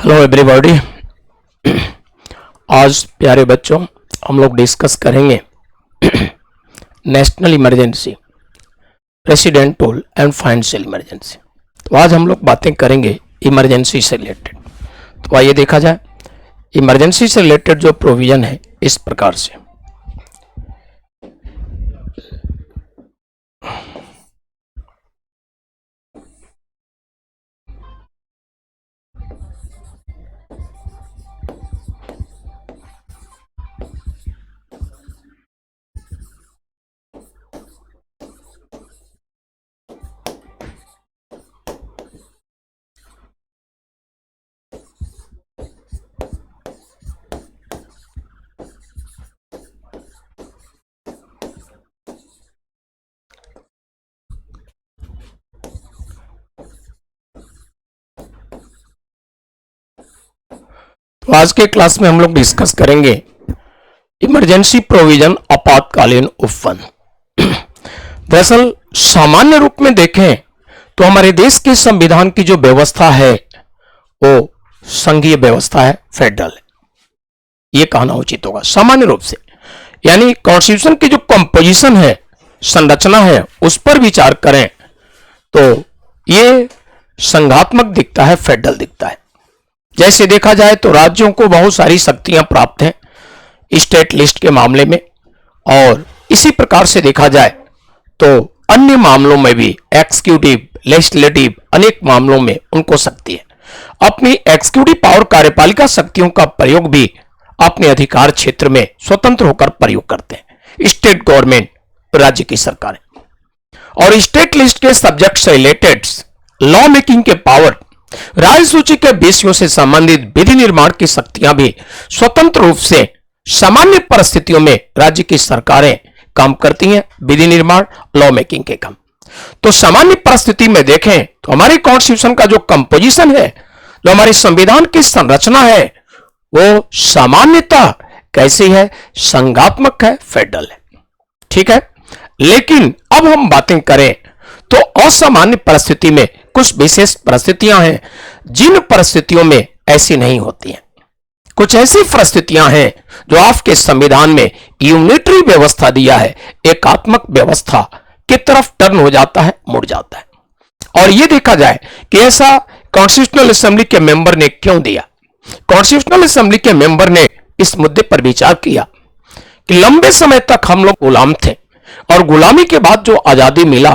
Hello everybody. आज प्यारे बच्चों हम लोग डिस्कस करेंगे national emergency, residential and financial emergency. तो आज हम लोग बातें करेंगे इमरजेंसी से रिलेटेड। तो आइए देखा जाए इमरजेंसी से रिलेटेड जो प्रोविजन है इस प्रकार से। तो आज के क्लास में हम लोग डिस्कस करेंगे इमरजेंसी प्रोविजन, आपातकालीन उपवन। दरअसल सामान्य रूप में देखें तो हमारे देश के संविधान की जो व्यवस्था है वो संघीय व्यवस्था है, फेडरल है, ये कहना उचित होगा सामान्य रूप से। यानी कॉन्स्टिट्यूशन की जो कंपोजिशन है, संरचना है, उस पर विचार करें तो ये संघात्मक दिखता है, फेडरल दिखता है। जैसे देखा जाए तो राज्यों को बहुत सारी शक्तियां प्राप्त हैं स्टेट लिस्ट के मामले में, और इसी प्रकार से देखा जाए तो अन्य मामलों में भी एक्सिक्यूटिव, लेजिस्लेटिव, अनेक मामलों में उनको शक्ति है। अपनी एक्सिक्यूटिव पावर, कार्यपालिका शक्तियों का प्रयोग भी अपने अधिकार क्षेत्र में स्वतंत्र होकर प्रयोग करते हैं स्टेट गवर्नमेंट, राज्य की सरकारें। और स्टेट लिस्ट के सब्जेक्ट से रिलेटेड लॉ मेकिंग के पावर, राय सूची के विषयों से संबंधित विधि निर्माण की शक्तियां भी स्वतंत्र रूप से सामान्य परिस्थितियों में राज्य की सरकारें काम करती हैं, विधि निर्माण, लॉ मेकिंग के काम। तो सामान्य परिस्थिति में देखें तो हमारे कॉन्स्टिट्यूशन का जो कंपोजिशन है, जो हमारे संविधान की संरचना है, वो सामान्यतः कैसी है? संघात्मक है, फेडरल है। ठीक है, लेकिन अब हम बातें करें तो असामान्य परिस्थिति में कुछ विशेष परिस्थितियां हैं जिन परिस्थितियों में ऐसी नहीं होती हैं। कुछ ऐसी परिस्थितियां हैं जो आपके संविधान में यूनिटरी व्यवस्था दिया है, एकात्मक व्यवस्था की तरफ टर्न हो जाता है, मुड़ जाता है। और यह देखा जाए कि ऐसा कॉन्स्टिट्यूशनल असेंबली के मेंबर ने क्यों दिया। कॉन्स्टिट्यूशनल असेंबली के मेंबर ने इस मुद्दे पर विचार किया कि लंबे समय तक हम लोग गुलाम थे, और गुलामी के बाद जो आजादी मिला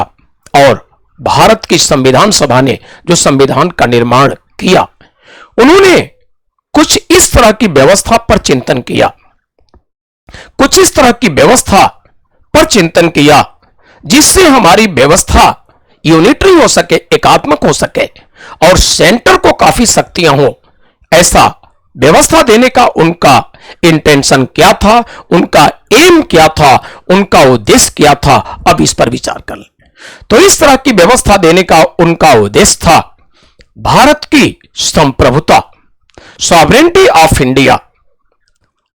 और भारत की संविधान सभा ने जो संविधान का निर्माण किया, उन्होंने कुछ इस तरह की व्यवस्था पर चिंतन किया, कुछ इस तरह की व्यवस्था पर चिंतन किया जिससे हमारी व्यवस्था यूनिटरी हो सके, एकात्मक हो सके, और सेंटर को काफी शक्तियां हो। ऐसा व्यवस्था देने का उनका इंटेंशन क्या था, उनका एम क्या था, उनका उद्देश्य क्या था, अब इस पर विचार कर लें। तो इस तरह की व्यवस्था देने का उनका उद्देश्य था भारत की संप्रभुता, सॉवरेनिटी ऑफ इंडिया,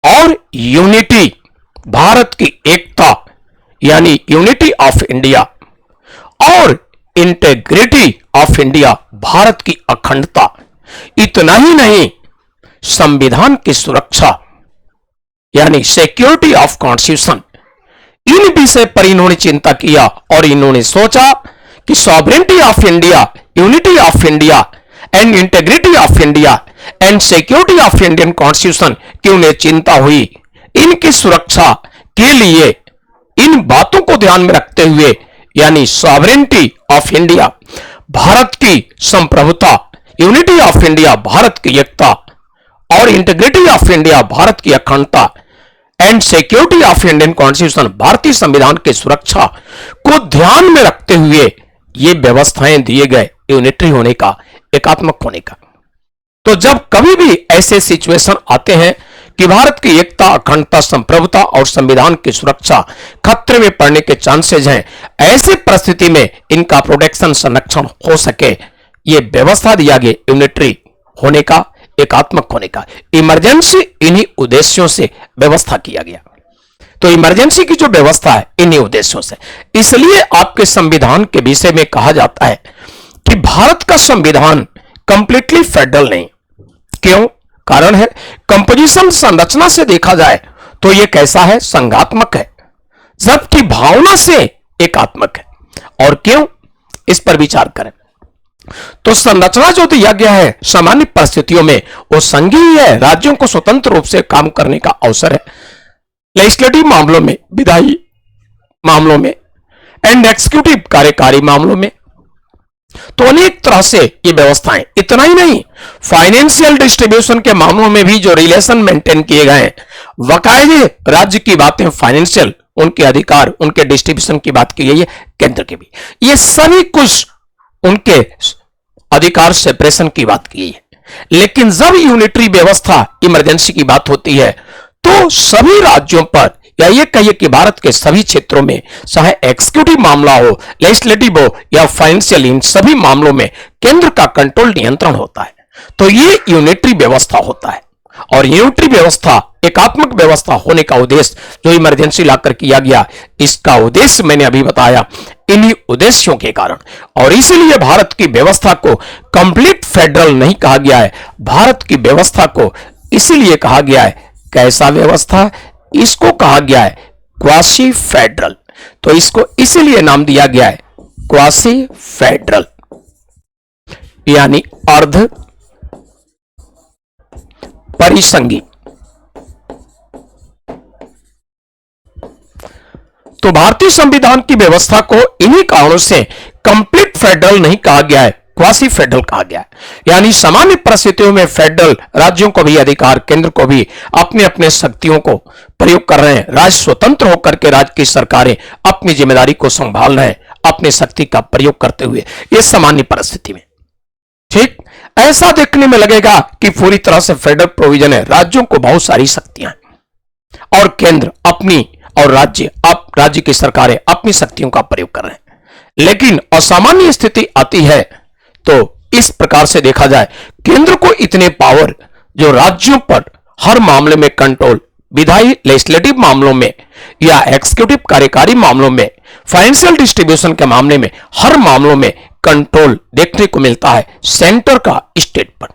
और यूनिटी, भारत की एकता यानी यूनिटी ऑफ इंडिया, और इंटेग्रिटी ऑफ इंडिया, भारत की अखंडता। इतना ही नहीं, संविधान की सुरक्षा यानी सिक्योरिटी ऑफ कॉन्स्टिट्यूशन, इन विषय पर इन्होंने चिंता किया। और इन्होंने सोचा कि sovereignty of India, unity of India and integrity of India and security of Indian constitution की उन्हें चिंता हुई। इनकी सुरक्षा के लिए इन बातों को ध्यान में रखते हुए, यानी सॉवरेनिटी ऑफ इंडिया, भारत की संप्रभुता, यूनिटी ऑफ इंडिया, भारत की एकता, और इंटीग्रिटी ऑफ इंडिया, भारत की अखंडता, and security of Indian constitution, भारतीय संविधान की सुरक्षा को ध्यान में रखते हुए ये व्यवस्थाएं दिए गए यूनिटरी होने का, एकात्मक होने का। तो जब कभी भी ऐसे सिचुएशन आते हैं कि भारत की एकता, अखंडता, संप्रभुता और संविधान की सुरक्षा खतरे में पड़ने के चांसेस हैं, ऐसी परिस्थिति में इनका प्रोटेक्शन, संरक्षण हो सके, ये व्यवस्था दिया गया यूनिटरी होने का, एकात्मक होने का। इमरजेंसी इन्हीं उद्देश्यों से व्यवस्था किया गया। तो इमरजेंसी की जो व्यवस्था है इन्हीं उद्देश्यों से, इसलिए आपके संविधान के विषय में कहा जाता है कि भारत का संविधान कंप्लीटली फेडरल नहीं, क्यों? कारण है कंपोजिशन संरचना से देखा जाए तो यह कैसा है? संघात्मक है, जबकि भावना से एकात्मक है। और क्यों? इस पर विचार करें तो संरचना जो दिया गया है सामान्य परिस्थितियों में वो संघीय है, राज्यों को स्वतंत्र रूप से काम करने का अवसर है। लेजिस्लेटिव मामलों में, विधायी मामलों में एंड एक्सिक्यूटिव कार्यकारी मामलों में तो अनेक तरह से ये व्यवस्थाएं। इतना ही नहीं, फाइनेंशियल डिस्ट्रीब्यूशन के मामलों में भी जो रिलेशन मेंटेन किए गए हैं, बाकायदे राज्य की बातें, फाइनेंशियल उनके अधिकार, उनके डिस्ट्रीब्यूशन की बात की गई है, केंद्र की भी, ये सभी कुछ उनके अधिकार सेपरेशन की बात की है। लेकिन जब यूनिटरी व्यवस्था, इमरजेंसी की बात होती है तो सभी राज्यों पर, या ये कहिए कि भारत के सभी क्षेत्रों में, चाहे एक्सिक्यूटिव मामला हो, लेजिस्लेटिव हो या फाइनेंशियल, इन सभी मामलों में केंद्र का कंट्रोल, नियंत्रण होता है। तो ये यूनिटरी व्यवस्था होता है। और यूनिटरी व्यवस्था, एकात्मक व्यवस्था होने का उद्देश्य जो इमरजेंसी लाकर किया गया, इसका उद्देश्य मैंने अभी बताया, इन्हीं उद्देश्यों के कारण। और इसीलिए भारत की व्यवस्था को कंप्लीट फेडरल नहीं कहा गया है, भारत की व्यवस्था को इसीलिए कहा गया है, कैसा व्यवस्था? इसको कहा गया है क्वासी फेडरल। तो इसको इसीलिए नाम दिया गया है क्वासी फेडरल, यानी अर्ध परिसंघी। तो भारतीय संविधान की व्यवस्था को इन्हीं कारणों से कंप्लीट फेडरल नहीं कहा गया है, क्वासी फेडरल कहा गया है। यानी सामान्य परिस्थितियों में फेडरल राज्यों को भी अधिकार, केंद्र को भी अपने अपने शक्तियों को प्रयोग कर रहे हैं। राज्य स्वतंत्र होकर के राज्य की सरकारें अपनी जिम्मेदारी को संभाल रहे हैं, अपने शक्ति का प्रयोग करते हुए, ये सामान्य परिस्थिति में। ठीक ऐसा देखने में लगेगा कि पूरी तरह से फेडरल प्रोविजन है, राज्यों को बहुत सारी शक्तियां हैं और केंद्र अपनी, और राज्य की सरकारें अपनी शक्तियों का प्रयोग कर रहे हैं। लेकिन असामान्य स्थिति आती है तो इस प्रकार से देखा जाए, केंद्र को इतने पावर जो राज्यों पर हर मामले में कंट्रोल, विधायी लेजिस्लेटिव मामलों में या एक्सिक्यूटिव कार्यकारी मामलों में, फाइनेंशियल डिस्ट्रीब्यूशन के मामले में, हर मामलों में कंट्रोल देखने को मिलता है सेंटर का स्टेट पर।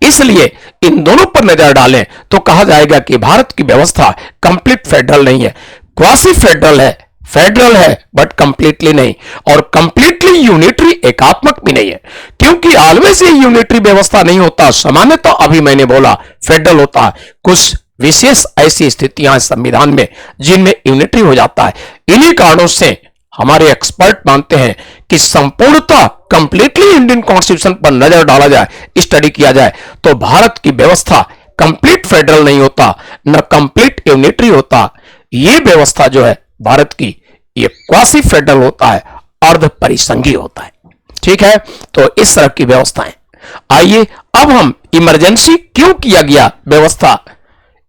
इसलिए इन दोनों पर नजर डालें तो कहा जाएगा कि भारत की व्यवस्था कंप्लीट फेडरल नहीं है, क्वासी फेडरल है। फेडरल है बट कंप्लीटली नहीं, और कंप्लीटली यूनिटरी, एकात्मक भी नहीं है, क्योंकि ऑलवेज ये यूनिटरी व्यवस्था नहीं होता। सामान्यतः अभी मैंने बोला फेडरल होता है, कुछ विशेष ऐसी स्थितियां संविधान में जिनमें यूनिटरी हो जाता है। इन्हीं कारणों से हमारे एक्सपर्ट मानते हैं कि संपूर्णतः कंप्लीटली इंडियन कॉन्स्टिट्यूशन पर नजर डाला जाए, स्टडी किया जाए, तो भारत की व्यवस्था कंप्लीट फेडरल नहीं होता, न कंप्लीट यूनिटरी होता। यह व्यवस्था जो है भारत की, ये क्वासी फेडरल होता है, अर्ध परिसंघी होता है। ठीक है, तो इस तरह की व्यवस्थाएं। आइए अब हम इमरजेंसी क्यों किया गया व्यवस्था,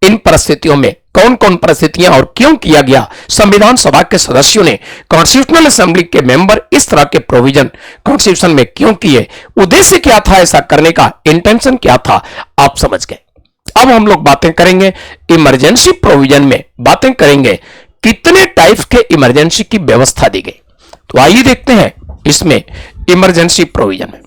इन परिस्थितियों में कौन कौन परिस्थितियां और क्यों किया गया, संविधान सभा के सदस्यों ने, कॉन्स्टिट्यूशनल असेंबली के मेंबर इस तरह के प्रोविजन कॉन्स्टिट्यूशन में क्यों किए, उद्देश्य क्या था ऐसा करने का, इंटेंशन क्या था, आप समझ गए। अब हम लोग बातें करेंगे इमरजेंसी प्रोविजन में, बातें करेंगे कितने टाइप्स के इमरजेंसी की व्यवस्था दी गई। तो आइए देखते हैं इसमें इमरजेंसी प्रोविजन में।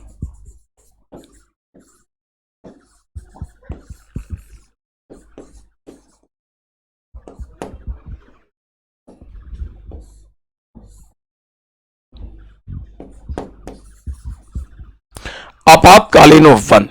आपातकालीन उपवन,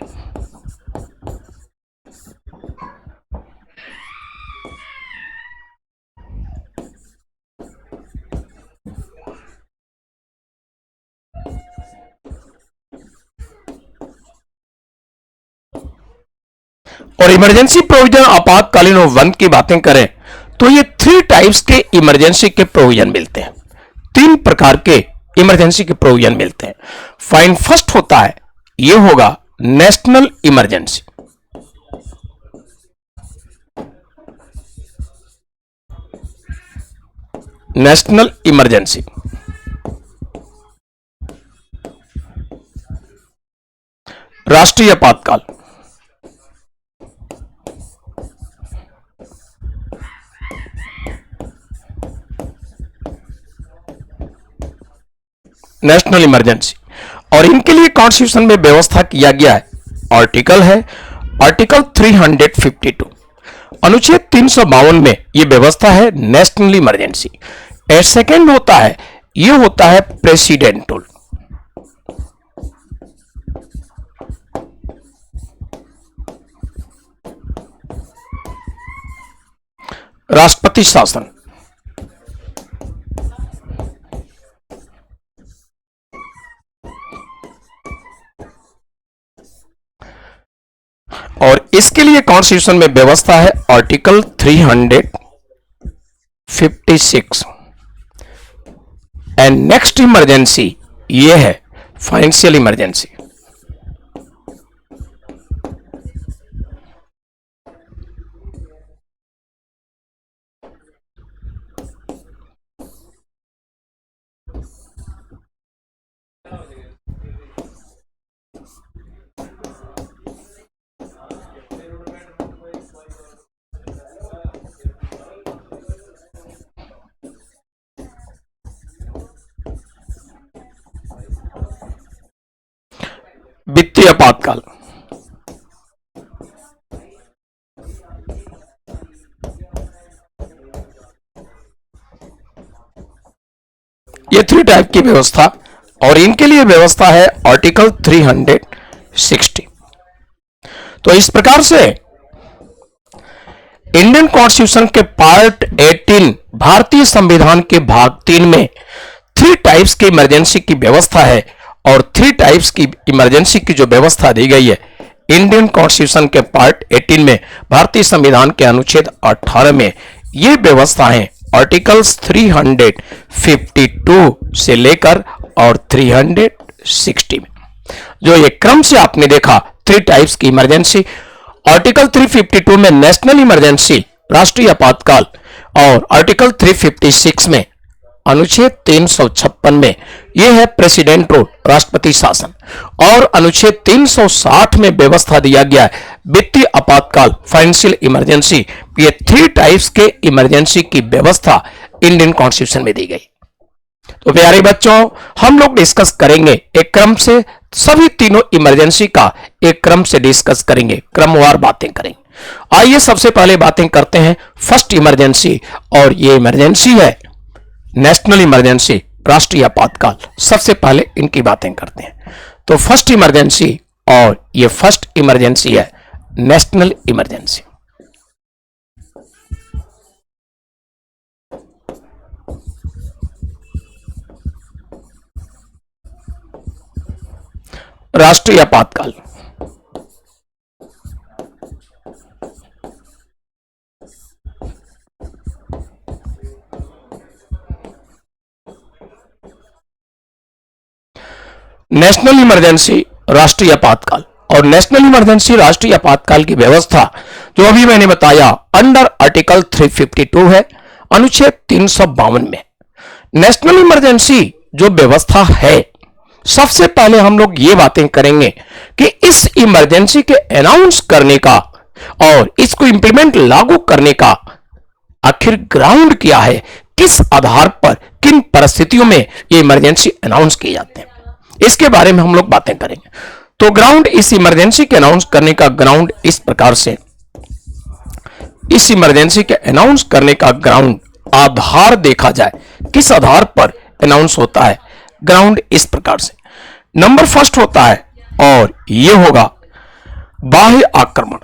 और इमरजेंसी प्रोविजन, आपातकालीन उपवन की बातें करें तो ये 3 टाइप्स के इमरजेंसी के प्रोविजन मिलते हैं। 3 प्रकार के इमरजेंसी के प्रोविजन मिलते हैं। फाइन फर्स्ट होता है, ये होगा नेशनल इमरजेंसी। नेशनल इमरजेंसी, राष्ट्रीय आपातकाल, नेशनल इमरजेंसी। और इनके लिए कॉन्स्टिट्यूशन में व्यवस्था किया गया है, आर्टिकल है आर्टिकल 352, अनुच्छेद 352 में यह व्यवस्था है नेशनल इमरजेंसी। एंड सेकेंड होता है, यह होता है प्रेसिडेंटल। राष्ट्रपति शासन। और इसके लिए कॉन्स्टिट्यूशन में व्यवस्था है आर्टिकल 356। एंड नेक्स्ट इमरजेंसी ये है फाइनेंशियल इमरजेंसी। वित्तीय आपातकाल। ये 3 टाइप की व्यवस्था, और इनके लिए व्यवस्था है आर्टिकल 360। तो इस प्रकार से इंडियन कॉन्स्टिट्यूशन के पार्ट 18 भारतीय संविधान के भाग 3 में 3 टाइप्स की इमरजेंसी की व्यवस्था है। और 3 टाइप्स की इमरजेंसी की जो व्यवस्था दी गई है इंडियन कॉन्स्टिट्यूशन के पार्ट 18 में भारतीय संविधान के अनुच्छेद 18 में, ये व्यवस्थाएं आर्टिकल्स 352 से लेकर और 360 में, जो ये क्रम से आपने देखा 3 टाइप्स की इमरजेंसी। आर्टिकल 352 में नेशनल इमरजेंसी, राष्ट्रीय आपातकाल, और आर्टिकल 356 में अनुच्छेद 356 में यह है प्रेसिडेंट रूल, राष्ट्रपति शासन। और अनुच्छेद 360 में व्यवस्था दिया गया है वित्तीय आपातकाल, फाइनेंशियल इमरजेंसी। ये 3 टाइप्स के इमरजेंसी की व्यवस्था इंडियन कॉन्स्टिट्यूशन में दी गई। तो प्यारे बच्चों, हम लोग डिस्कस करेंगे एक क्रम से, सभी तीनों इमरजेंसी का एक क्रम से डिस्कस करेंगे, क्रमवार बातें करेंगे। आइए सबसे पहले बातें करते हैं फर्स्ट इमरजेंसी, और ये इमरजेंसी है नेशनल इमरजेंसी, राष्ट्रीय आपातकाल। सबसे पहले इनकी बातें करते हैं। तो फर्स्ट इमरजेंसी, और ये फर्स्ट इमरजेंसी है नेशनल इमरजेंसी। राष्ट्रीय आपातकाल। नेशनल इमरजेंसी, राष्ट्रीय आपातकाल। और नेशनल इमरजेंसी, राष्ट्रीय आपातकाल की व्यवस्था जो अभी मैंने बताया अंडर आर्टिकल 352 है, अनुच्छेद 352 में। नेशनल इमरजेंसी जो व्यवस्था है, सबसे पहले हम लोग ये बातें करेंगे कि इस इमरजेंसी के अनाउंस करने का और इसको इंप्लीमेंट लागू करने का आखिर ग्राउंड क्या है, किस आधार पर, किन परिस्थितियों में ये इमरजेंसी अनाउंस किए जाते हैं, इसके बारे में हम लोग बातें करेंगे। तो ग्राउंड, इस इमरजेंसी के अनाउंस करने का ग्राउंड इस प्रकार से, इस इमरजेंसी के अनाउंस करने का ग्राउंड, आधार देखा जाए किस आधार पर अनाउंस होता है, ग्राउंड इस प्रकार से। नंबर फर्स्ट होता है, और यह होगा बाह्य आक्रमण।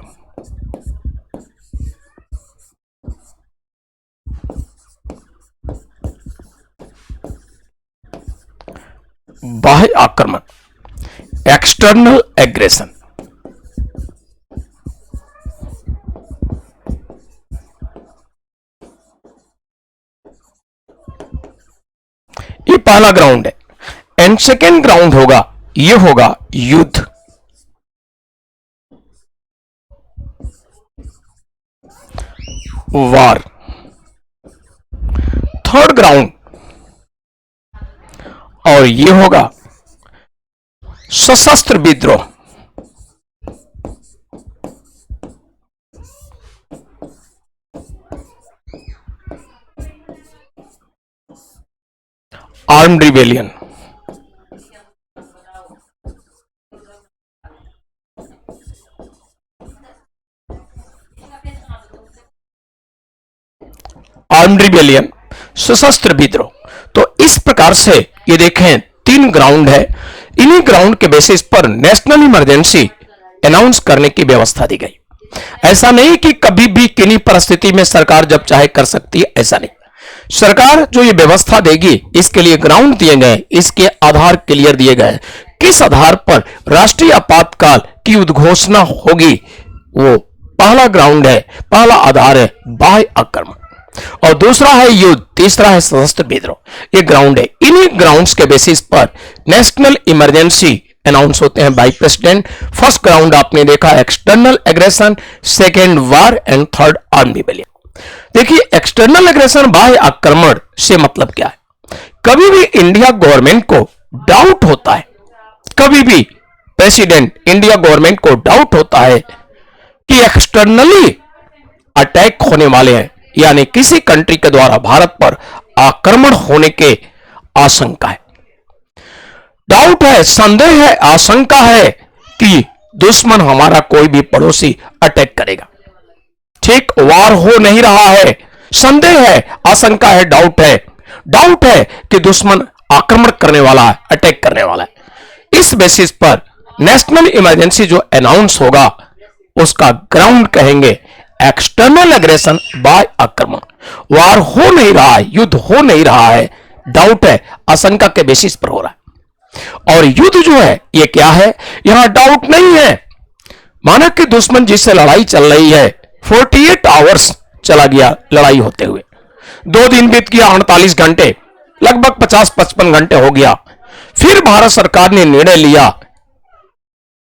बाह्य आक्रमण, एक्सटर्नल एग्रेशन। ये पहला ग्राउंड है। एंड सेकेंड ग्राउंड होगा, ये होगा युद्ध। वार। थर्ड ग्राउंड, और ये होगा सशस्त्र विद्रोह। Armed rebellion. आर्म्ड रिबेलियन, सशस्त्र विद्रोह। तो इस प्रकार से ये देखें 3 ग्राउंड है, इन्हीं ग्राउंड के बेसिस पर नेशनल इमरजेंसी अनाउंस करने की व्यवस्था दी गई। ऐसा नहीं कि कभी भी किन्हीं परिस्थिति में सरकार जब चाहे कर सकती है, ऐसा नहीं। सरकार जो ये व्यवस्था देगी इसके लिए ग्राउंड दिए गए, इसके आधार क्लियर दिए गए, किस आधार पर राष्ट्रीय आपातकाल की उद्घोषणा होगी, वो पहला ग्राउंड है, पहला आधार है बाह्य आक्रमण, और दूसरा है युद्ध, तीसरा है सशस्त्र विद्रोह। ये ग्राउंड है, इन्हीं ग्राउंड्स के बेसिस पर नेशनल इमरजेंसी अनाउंस होते हैं बाय प्रेसिडेंट। फर्स्ट ग्राउंड आपने देखा external aggression, second war and third armed rebellion. देखिए एक्सटर्नल एग्रेशन बाह्य आक्रमण से मतलब क्या है। कभी भी इंडिया गवर्नमेंट को डाउट होता है, कभी भी प्रेसिडेंट इंडिया गवर्नमेंट को डाउट होता है कि एक्सटर्नली अटैक होने वाले हैं, यानी किसी कंट्री के द्वारा भारत पर आक्रमण होने के आशंका है, डाउट है, संदेह है, आशंका है कि दुश्मन हमारा कोई भी पड़ोसी अटैक करेगा। ठीक, वार हो नहीं रहा है, संदेह है, आशंका है, डाउट है कि दुश्मन आक्रमण करने वाला है, अटैक करने वाला है। इस बेसिस पर नेशनल इमरजेंसी जो अनाउंस होगा उसका ग्राउंड कहेंगे एक्सटर्नल एग्रेशन बाय आक्रमण। वार हो नहीं रहा है, युद्ध हो नहीं रहा है, डाउट है, आशंका के बेसिस पर हो रहा है। और युद्ध जो है ये क्या है, यहां डाउट नहीं है। माना कि दुश्मन जिससे लड़ाई चल रही है 48 आवर्स चला गया लड़ाई होते हुए, 2 दिन बीत गया, 48 घंटे, लगभग 50-55 घंटे हो गया, फिर भारत सरकार ने निर्णय लिया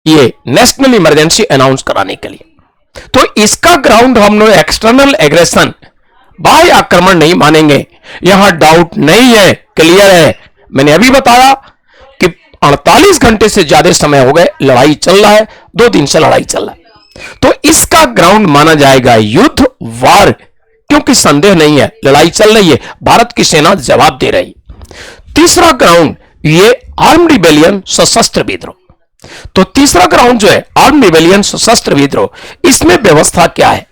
ये नेशनल इमरजेंसी अनाउंस कराने के लिए। तो इसका ग्राउंड हम लोग एक्सटर्नल एग्रेशन बाह्य आक्रमण नहीं मानेंगे, यहां डाउट नहीं है, क्लियर है। मैंने अभी बताया कि 48 घंटे से ज्यादा समय हो गए लड़ाई चल रहा है, 2 दिन से लड़ाई चल रहा है, तो इसका ग्राउंड माना जाएगा युद्ध, वार, क्योंकि संदेह नहीं है लड़ाई चल रही है, भारत की सेना जवाब दे रही। तीसरा ग्राउंड ये आर्म्ड रिबेलियन, सशस्त्र विद्रोह। तो तीसरा ग्राउंड जो है आर्म्ड रिबेलियन, सशस्त्र विद्रोह, इसमें व्यवस्था क्या है,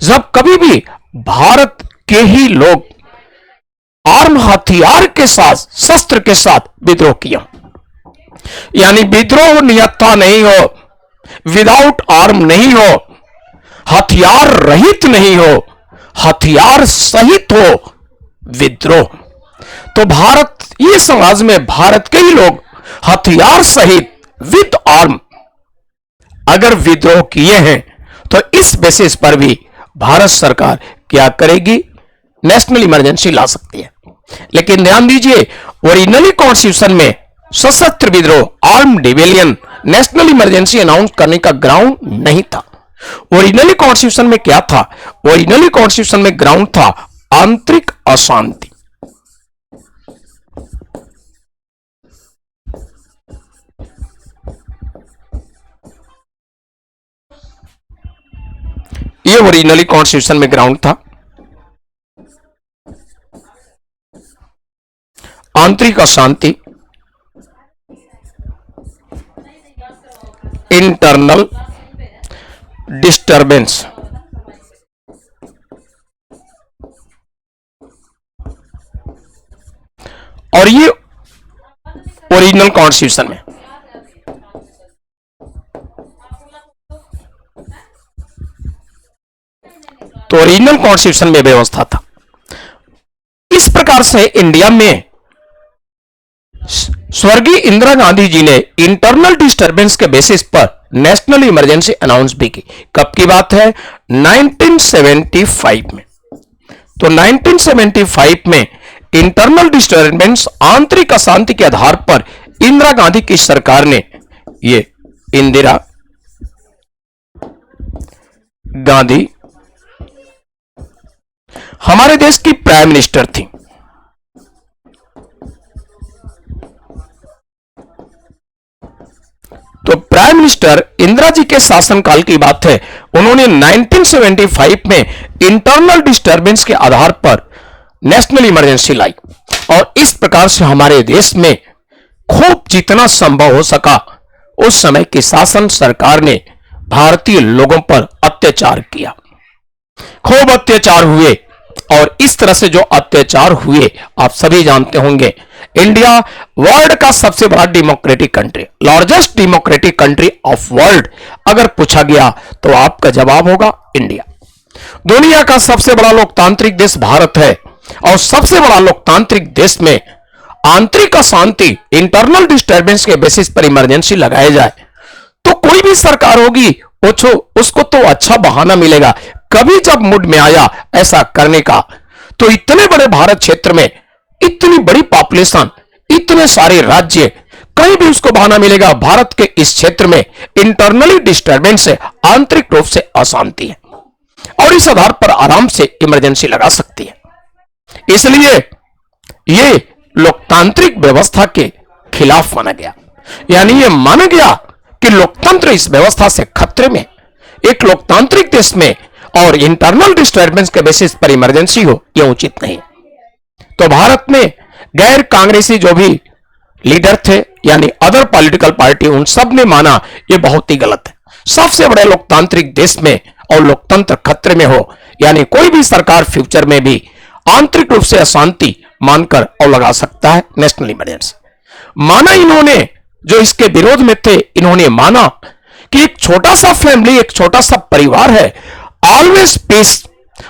जब कभी भी भारत के ही लोग आर्म हथियार के साथ, शस्त्र के साथ विद्रोह किया, यानी विद्रोह नियत्ता नहीं हो, विदाउट आर्म नहीं हो, हथियार रहित नहीं हो, हथियार सहित हो विद्रोह, तो भारत, ये समाज में भारत के ही लोग हथियार सहित विद आर्म अगर विद्रोह किए हैं तो इस बेसिस पर भी भारत सरकार क्या करेगी, नेशनल इमरजेंसी ला सकती है। लेकिन ध्यान दीजिए ओरिजिनली कॉन्स्टिट्यूशन में सशस्त्र विद्रोह, arm rebellion, national emergency announce करने का ग्राउंड नहीं था। ओरिजिनली कॉन्स्टिट्यूशन में क्या था, ओरिजिनली कॉन्स्टिट्यूशन में ग्राउंड था आंतरिक अशांति। ये ओरिजिनली कॉन्स्टिट्यूशन में ग्राउंड था आंतरिक अशांति, इंटरनल डिस्टर्बेंस, और ये ओरिजिनल कॉन्स्टिट्यूशन में। तो ओरिजिनल कॉन्स्टिट्यूशन में व्यवस्था था। इस प्रकार से इंडिया में स्वर्गीय इंदिरा गांधी जी ने इंटरनल डिस्टर्बेंस के बेसिस पर नेशनल इमरजेंसी अनाउंस भी की। कब की बात है, 1975 में। तो 1975 में इंटरनल डिस्टर्बेंस, आंतरिक अशांति के आधार पर इंदिरा गांधी की सरकार ने, ये इंदिरा गांधी हमारे देश की प्राइम मिनिस्टर थी। तो प्राइम मिनिस्टर इंदिरा जी के शासनकाल की बात है, उन्होंने 1975 में इंटरनल डिस्टर्बेंस के आधार पर नेशनल इमरजेंसी लाई, और इस प्रकार से हमारे देश में खूब जितना संभव हो सका उस समय की शासन सरकार ने भारतीय लोगों पर अत्याचार किया, खूब अत्याचार हुए। और इस तरह से जो अत्याचार हुए आप सभी जानते होंगे। इंडिया वर्ल्ड का सबसे बड़ा democratic country, largest democratic country of world अगर पूछा गया तो आपका जवाब होगा इंडिया। दुनिया का सबसे बड़ा लोकतांत्रिक देश भारत है और सबसे बड़ा लोकतांत्रिक देश में आंतरिक अशांति, इंटरनल डिस्टर्बेंस के बेसिस पर इमरजेंसी लगाया जाए तो कोई भी सरकार होगी उसको तो अच्छा बहाना मिलेगा। कभी जब मूड में आया ऐसा करने का तो इतने बड़े भारत क्षेत्र में इतनी बड़ी पॉपुलेशन, इतने सारे राज्य, कहीं भी उसको बहाना मिलेगा। भारत के इस क्षेत्र में इंटरनली डिस्टर्बेंस है, आंतरिक रूप से अशांति है और इस आधार पर आराम से इमरजेंसी लगा सकती है। इसलिए ये लोकतांत्रिक व्यवस्था के खिलाफ माना गया, यानी ये माना गया कि लोकतंत्र इस व्यवस्था से खतरे में। एक लोकतांत्रिक देश में और इंटरनल डिस्टर्बेंस के बेसिस पर इमरजेंसी हो यह उचित नहीं। तो भारत में गैर कांग्रेसी जो भी लीडर थे यानी अदर पॉलिटिकल पार्टी, उन सब ने माना यह बहुत ही गलत है। सबसे बड़े लोकतांत्रिक देश में और लोकतंत्र खतरे में हो, यानी कोई भी सरकार फ्यूचर में भी आंतरिक रूप से अशांति मानकर और लगा सकता है नेशनल इमरजेंसी। माना इन्होंने जो इसके विरोध में थे, इन्होंने माना कि एक छोटा सा फैमिली, एक छोटा सा परिवार है, ऑलवेज पीस,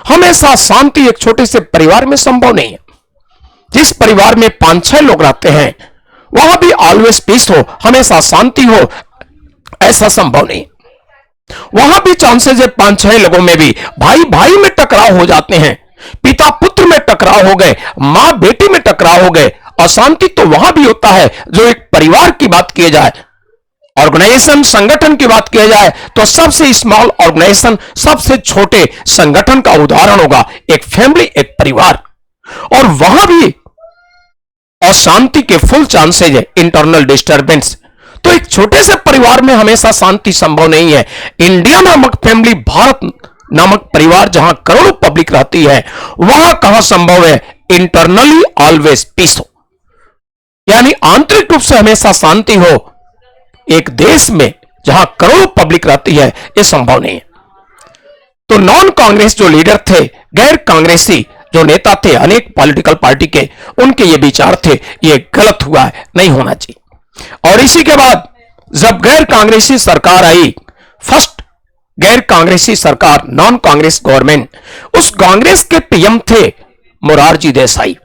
हमेशा शांति एक छोटे से परिवार में संभव नहीं है। जिस परिवार में 5-6 लोग रहते हैं वहां भी ऑलवेज पीस हो, हमेशा शांति हो, ऐसा संभव नहीं। वहां भी चांसेस है 5-6 लोगों में भी भाई भाई में टकराव हो जाते हैं, पिता पुत्र में टकराव हो गए, मां बेटी में टकराव हो गए। अशांति तो वहां भी होता है। जो एक परिवार की बात की जाए, ऑर्गेनाइजेशन, संगठन की बात किया जाए तो सबसे स्मॉल ऑर्गेनाइजेशन, सबसे छोटे संगठन का उदाहरण होगा एक फैमिली, एक परिवार। और वहां भी अशांति के फुल चांसेज है, इंटरनल डिस्टर्बेंस। तो एक छोटे से परिवार में हमेशा शांति संभव नहीं है। इंडिया नामक फैमिली, भारत नामक परिवार जहां करोड़ों पब्लिक रहती है, वहां कहां संभव है इंटरनली ऑलवेज पीस हो, यानी आंतरिक रूप से हमेशा शांति हो। एक देश में जहां करोड़ों पब्लिक रहती है यह संभव नहीं है। तो नॉन कांग्रेस जो लीडर थे, गैर कांग्रेसी जो नेता थे अनेक पॉलिटिकल पार्टी के, उनके ये विचार थे ये गलत हुआ है, नहीं होना चाहिए। और इसी के बाद जब गैर कांग्रेसी सरकार आई, फर्स्ट गैर कांग्रेसी सरकार, नॉन कांग्रेस गवर्नमेंट, उस कांग्रेस के पीएम थे मोरारजी देसाई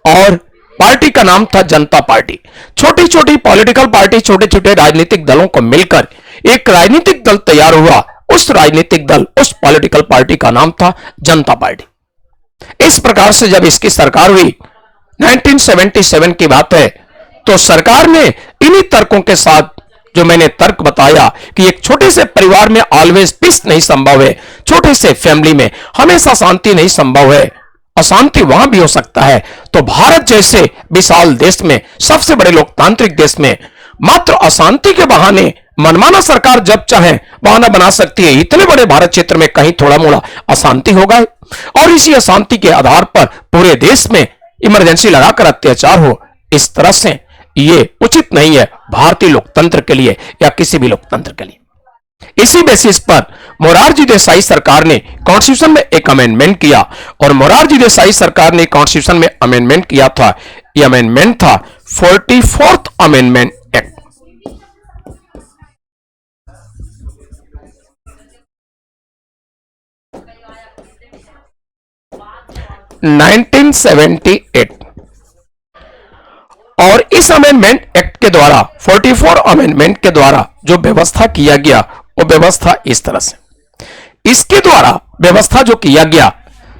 और पार्टी का नाम था जनता पार्टी। छोटी छोटी पॉलिटिकल पार्टी, छोटे छोटे राजनीतिक दलों को मिलकर एक राजनीतिक दल तैयार हुआ। उस राजनीतिक दल, उस पॉलिटिकल पार्टी का नाम था जनता पार्टी। इस प्रकार से जब इसकी सरकार हुई, 1977 की बात है, तो सरकार ने इन्हीं तर्कों के साथ जो मैंने तर्क बताया कि एक छोटे से परिवार में ऑलवेज पीस नहीं संभव है, छोटे से फैमिली में हमेशा शांति नहीं संभव है, अशांति वहां भी हो सकता है। तो भारत जैसे विशाल देश में, सबसे बड़े लोकतांत्रिक देश में मात्र अशांति के बहाने मनमाना सरकार जब चाहे बहाना बना सकती है। इतने बड़े भारत क्षेत्र में कहीं थोड़ा मोड़ा अशांति होगा और इसी अशांति के आधार पर पूरे देश में इमरजेंसी लगाकर अत्याचार हो, इस तरह से ये उचित नहीं है भारतीय लोकतंत्र के लिए या किसी भी लोकतंत्र के लिए। इसी बेसिस पर मोरारजी देसाई सरकार ने कॉन्स्टिट्यूशन में एक अमेंडमेंट किया और मोरारजी देसाई सरकार ने कॉन्स्टिट्यूशन में अमेंडमेंट किया था। यह अमेंडमेंट था 44th अमेंडमेंट एक्ट। और इस अमेंडमेंट एक्ट के द्वारा, 44 अमेंडमेंट के द्वारा जो व्यवस्था किया गया वो व्यवस्था इस तरह से, इसके द्वारा व्यवस्था जो किया गया,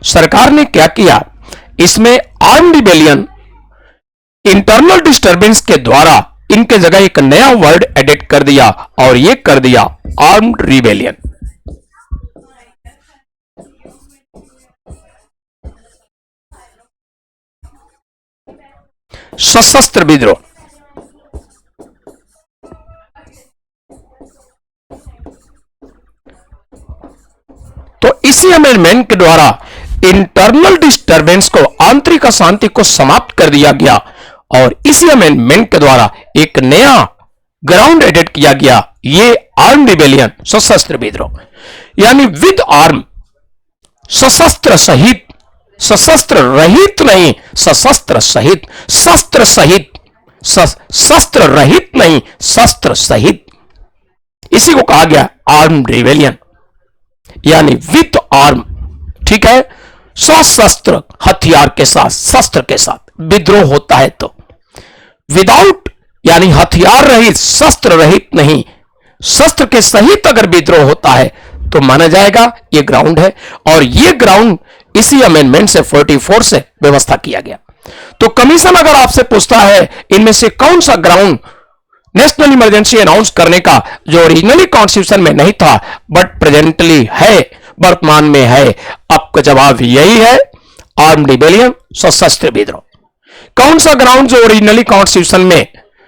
सरकार ने क्या किया, इसमें आर्म रिबेलियन, इंटरनल डिस्टर्बेंस के द्वारा इनके जगह एक नया वर्ड एडिट कर दिया और ये कर दिया आर्म्ड रिबेलियन। सशस्त्र विद्रोह। तो इसी अमेंडमेंट के द्वारा इंटरनल डिस्टर्बेंस को, आंतरिक अशांति को समाप्त कर दिया गया और इसी अमेंडमेंट के द्वारा एक नया ग्राउंड एडेड किया गया, ये आर्म रिबेलियन, सशस्त्र विद्रोह, यानी विद आर्म, सशस्त्र सहित सशस्त्र रहित नहीं, सशस्त्र सहित, शस्त्र सहित, शस्त्र रहित नहीं, शस्त्र सहित। इसी को कहा गया आर्म रिवेलियन, यानी विथ आर्म। ठीक है, सशस्त्र हथियार के साथ, शस्त्र के साथ विद्रोह होता है तो विदाउट, यानी हथियार रहित, शस्त्र रहित नहीं, शस्त्र के सहित अगर विद्रोह होता है तो माना जाएगा ये ग्राउंड है। और ये ग्राउंड इसी अमेंडमेंट से 44 से व्यवस्था किया गया। तो कमीशन अगर आपसे पूछता है इनमें से कौन सा ग्राउंड नेशनल इमरजेंसी अनाउंस करने का जो ओरिजिनली कॉन्स्टिट्यूशन में नहीं था बट प्रेजेंटली है, वर्तमान में है, आपका जवाब यही है, आर्म रिबेलियन, सशस्त्र विद्रोह। कौन सा ग्राउंड जो ओरिजिनली कॉन्स्टिट्यूशन में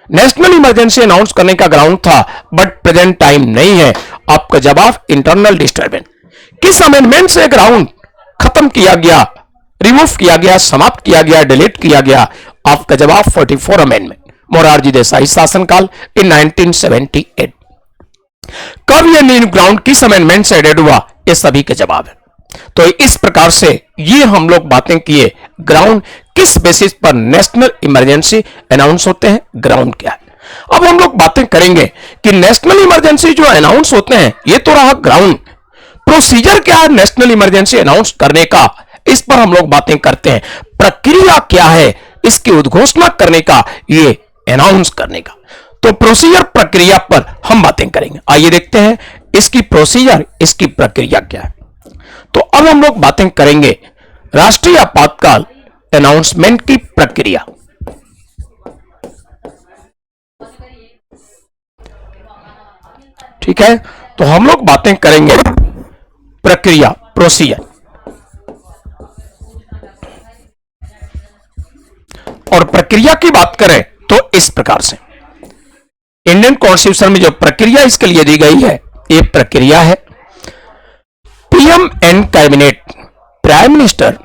नेशनल इमरजेंसी अनाउंस करने का ग्राउंड था बट प्रेजेंट टाइम नहीं है, आपका जवाब इंटरनल डिस्टर्बेंस। किस अमेंडमेंट से ग्राउंड खत्म किया गया, रिमूव किया गया, समाप्त किया गया, डिलीट किया गया, आपका जवाब 44 अमेंडमेंट, मोरारजी देसाई शासनकाल इन 1978। कब यह न्यू ग्राउंड किस अमेंडमेंट से एडेड हुआ, ये सभी के जवाब है। तो इस प्रकार से ये हम लोग बातें किए, ग्राउंड किस बेसिस पर नेशनल इमरजेंसी अनाउंस होते हैं, ग्राउंड क्या है। अब हम लोग बातें करेंगे कि नेशनल इमरजेंसी जो अनाउंस होते हैं ये तो रहा ग्राउंड, प्रोसीजर क्या है नेशनल इमरजेंसी अनाउंस करने का, इस पर हम लोग बातें करते हैं। प्रक्रिया क्या है इसकी उद्घोषणा करने का, ये अनाउंस करने का। तो प्रोसीजर, प्रक्रिया पर हम बातें करेंगे। आइए देखते हैं इसकी प्रोसीजर, इसकी प्रक्रिया क्या है। तो अब हम लोग बातें करेंगे राष्ट्रीय आपातकाल अनाउंसमेंट की प्रक्रिया। ठीक है, तो हम लोग बातें करेंगे प्रक्रिया, प्रोसीजर। और प्रक्रिया की बात करें तो इस प्रकार से इंडियन कॉन्स्टिट्यूशन में जो प्रक्रिया इसके लिए दी गई है, ये प्रक्रिया है PM and cabinet, prime minister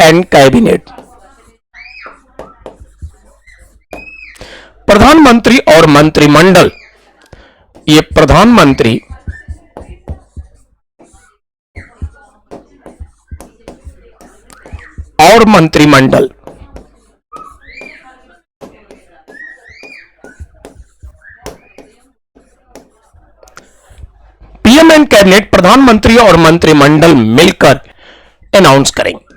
and cabinet, प्रधानमंत्री और मंत्रिमंडल, ये प्रधानमंत्री और मंत्रिमंडल, पीएम एंड कैबिनेट, प्रधानमंत्री और मंत्रिमंडल मिलकर अनाउंस करेंगे।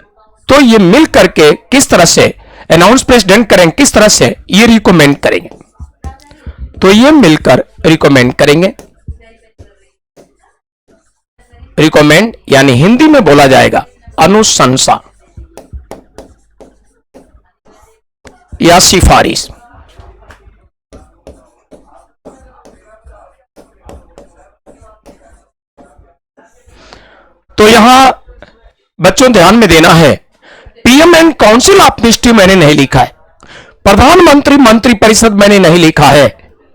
तो ये मिल करके किस तरह से अनाउंस प्रेसिडेंट करेंगे, किस तरह से ये रिकमेंड करेंगे। तो ये मिलकर रिकमेंड करेंगे। रिकमेंड यानी हिंदी में बोला जाएगा अनुशंसा या सिफारिश। तो यहां बच्चों ध्यान में देना है, PM and council of ministry मैंने नहीं लिखा है, प्रधानमंत्री मंत्रिपरिषद मैंने नहीं लिखा है,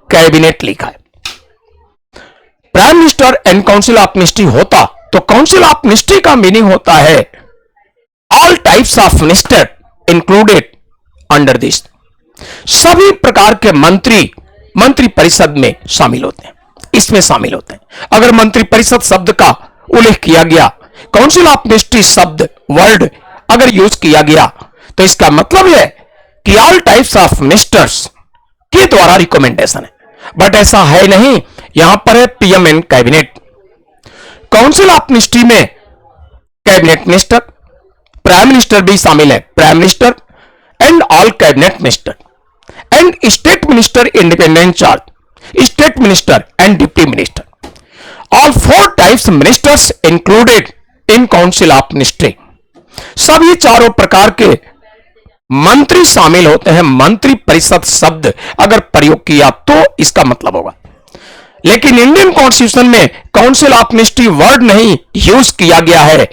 कैबिनेट लिखा है। Prime minister and council of ministry होता तो काउंसिल ऑफ मिनिस्ट्री का मीनिंग होता है all types of minister included under this, सभी प्रकार के मंत्री मंत्रिपरिषद में शामिल होते हैं, इसमें शामिल होते हैं। अगर मंत्रिपरिषद शब्द का उल्लेख किया गया, काउंसिल ऑफ मिनिस्ट्री शब्द वर्ड अगर यूज किया गया, तो इसका मतलब है कि ऑल टाइप्स ऑफ मिनिस्टर्स के द्वारा रिकमेंडेशन है। बट ऐसा है नहीं, यहां पर है PM and cabinet. Council of ministry में कैबिनेट मिनिस्टर, प्राइम मिनिस्टर भी शामिल है, prime minister and all cabinet minister and state minister independent charge, state minister and deputy minister, all 4 types ministers included in council of ministry. सभी चारों प्रकार के मंत्री शामिल होते हैं। मंत्री परिषद शब्द अगर प्रयोग किया तो इसका मतलब होगा, लेकिन इंडियन कॉन्स्टिट्यूशन में काउंसिल ऑफ मिनिस्ट्री वर्ड नहीं यूज किया गया है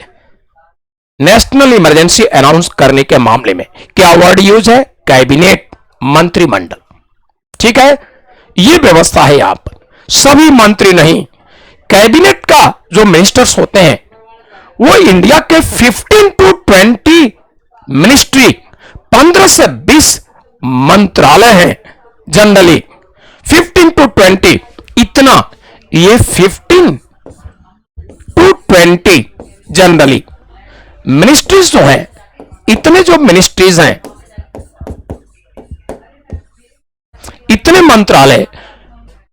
नेशनल इमरजेंसी अनाउंस करने के मामले में। क्या वर्ड यूज है? कैबिनेट, मंत्रिमंडल। ठीक है, यह व्यवस्था है यहां पर। सभी मंत्री नहीं, कैबिनेट का जो मिनिस्टर्स होते हैं वो इंडिया के 15 to 20 मिनिस्ट्री, 15 से 20 मंत्रालय हैं जनरली, 15 टू 20 इतना, ये 15 टू 20 जनरली मिनिस्ट्रीज जो है, इतने जो मिनिस्ट्रीज हैं, इतने मंत्रालय,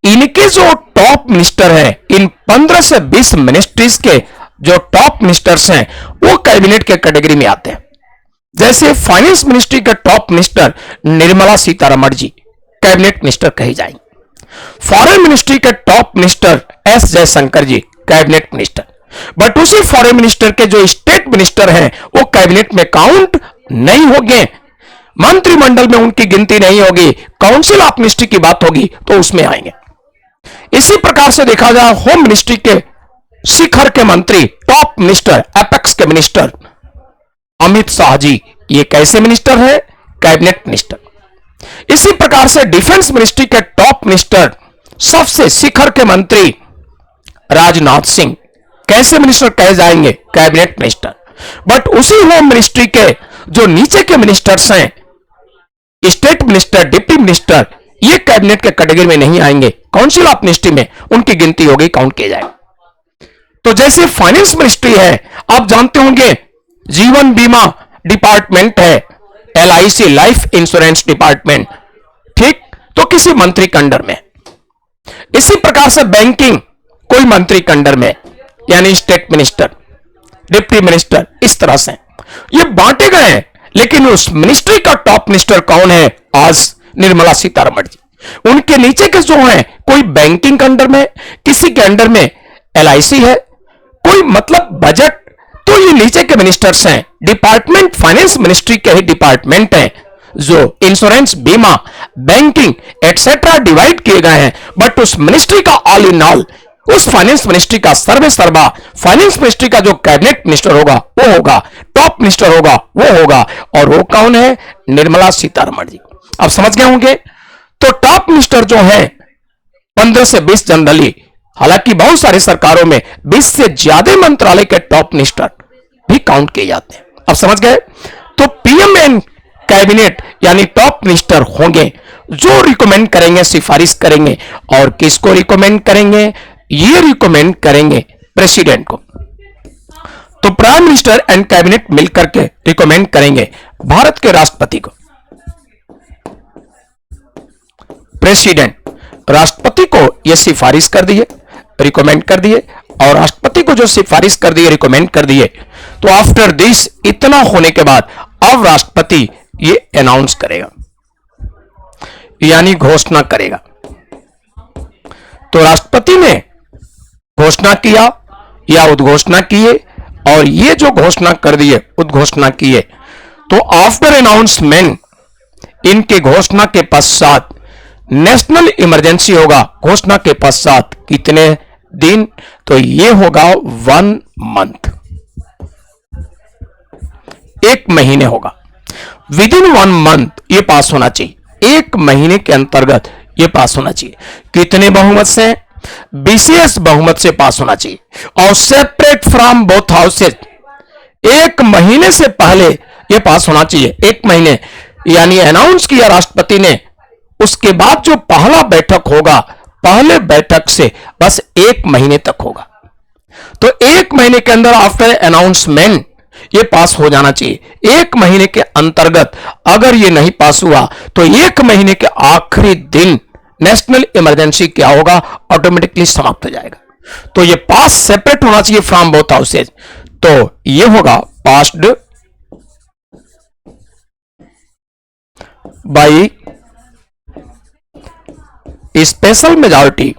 इनके जो टॉप मिनिस्टर हैं, इन 15 से 20 मिनिस्ट्रीज के जो टॉप मिनिस्टर्स हैं वो कैबिनेट के कैटेगरी में आते हैं। जैसे फाइनेंस मिनिस्ट्री के top minister Nirmala Sitharaman ji cabinet minister कहे जाएंगे। फॉरेन मिनिस्ट्री के top minister S Jaishankar ji cabinet minister. But उसी फॉरेन मिनिस्टर के जो स्टेट मिनिस्टर हैं वो कैबिनेट में काउंट नहीं होंगे, मंत्रिमंडल में उनकी गिनती नहीं होगी, काउंसिल ऑफ मिनिस्ट्री की बात होगी तो उसमें आएंगे। इसी प्रकार से देखा जाए होम मिनिस्ट्री के शिखर के मंत्री, टॉप मिनिस्टर, एपेक्स के मिनिस्टर अमित शाह जी, ये कैसे मिनिस्टर है? Cabinet minister. इसी प्रकार से डिफेंस मिनिस्ट्री के टॉप मिनिस्टर, सबसे शिखर के मंत्री राजनाथ सिंह, कैसे मिनिस्टर कहे जाएंगे? Cabinet minister. बट उसी होम मिनिस्ट्री के जो नीचे के मिनिस्टर्स हैं, स्टेट मिनिस्टर, डिप्टी मिनिस्टर, ये कैबिनेट के कैटेगरी में नहीं आएंगे, काउंसिल ऑफ मिनिस्ट्री में उनकी गिनती होगी, काउंट किया जाएगा। तो जैसे फाइनेंस मिनिस्ट्री है, आप जानते होंगे जीवन बीमा डिपार्टमेंट है, LIC लाइफ इंश्योरेंस डिपार्टमेंट, ठीक, तो किसी मंत्री के अंडर में। इसी प्रकार से बैंकिंग कोई मंत्री के अंडर में, यानी स्टेट मिनिस्टर, डिप्टी मिनिस्टर, इस तरह से ये बांटे गए हैं। लेकिन उस मिनिस्ट्री का टॉप मिनिस्टर कौन है? आज निर्मला सीतारमण जी। उनके नीचे के जो हैं, कोई बैंकिंग के अंडर में, किसी के अंडर में LIC है, कोई मतलब बजट, तो ये नीचे के मिनिस्टर्स हैं। डिपार्टमेंट फाइनेंस मिनिस्ट्री के ही डिपार्टमेंट हैं जो इंश्योरेंस, बीमा, बैंकिंग एटसेट्रा डिवाइड किए गए हैं। बट उस मिनिस्ट्री का ऑल इन ऑल, उस फाइनेंस मिनिस्ट्री का सर्वे सर्वा, फाइनेंस मिनिस्ट्री का जो कैबिनेट मिनिस्टर होगा वो होगा, टॉप मिनिस्टर होगा वो होगा, और वो कौन है? निर्मला सीतारमण जी। आप समझ गए होंगे। तो टॉप मिनिस्टर जो है 15 से 20 जनरली, हालांकि बहुत सारी सरकारों में 20 से ज्यादा मंत्रालय के टॉप मिनिस्टर भी काउंट किए जाते हैं। अब समझ गए। तो PM एंड कैबिनेट यानी टॉप मिनिस्टर होंगे जो रिकमेंड करेंगे, सिफारिश करेंगे, और किसको रिकमेंड करेंगे? ये रिकमेंड करेंगे प्रेसिडेंट को। तो प्राइम मिनिस्टर एंड कैबिनेट मिलकर के रिकमेंड करेंगे भारत के राष्ट्रपति को। प्रेसिडेंट राष्ट्रपति को यह सिफारिश कर दिए, रिकमेंड कर दिए, और राष्ट्रपति को जो सिफारिश कर दिए, रिकमेंड कर दिए, तो आफ्टर दिस, इतना होने के बाद अब राष्ट्रपति ये अनाउंस करेगा, यानी घोषणा करेगा। तो राष्ट्रपति ने घोषणा किया या उद्घोषणा किए, और ये जो घोषणा कर दिए, उद्घोषणा किए, तो आफ्टर अनाउंसमेंट, इनके घोषणा के पश्चात नेशनल इमरजेंसी होगा। घोषणा के पश्चात कितने दिन? तो ये होगा 1 मंथ, 1 महीने होगा। विद इन 1 मंथ ये पास होना चाहिए, 1 महीने के अंतर्गत ये पास होना चाहिए। कितने बहुमत से? विशेष बहुमत से पास होना चाहिए, और सेपरेट फ्रॉम बोथ हाउसेज, 1 महीने से पहले ये पास होना चाहिए। 1 महीने यानी अनाउंस किया राष्ट्रपति ने, उसके बाद जो पहला बैठक होगा, पहले बैठक से बस 1 महीने तक होगा। तो 1 महीने के अंदर आफ्टर अनाउंसमेंट ये पास हो जाना चाहिए। 1 महीने के अंतर्गत अगर ये नहीं पास हुआ तो 1 महीने के आखिरी दिन नेशनल इमरजेंसी क्या होगा? ऑटोमेटिकली समाप्त हो जाएगा। तो ये पास सेपरेट होना चाहिए फ्रॉम बोथ हाउसेज। तो ये होगा passed by special majority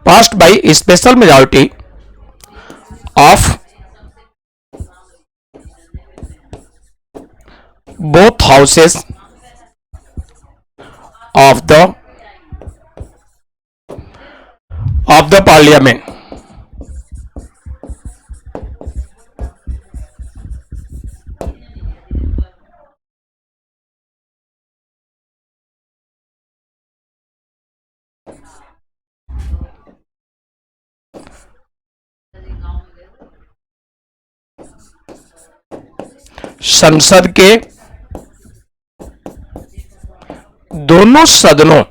passed by special majority of both houses of the parliament. संसद के दोनों सदनों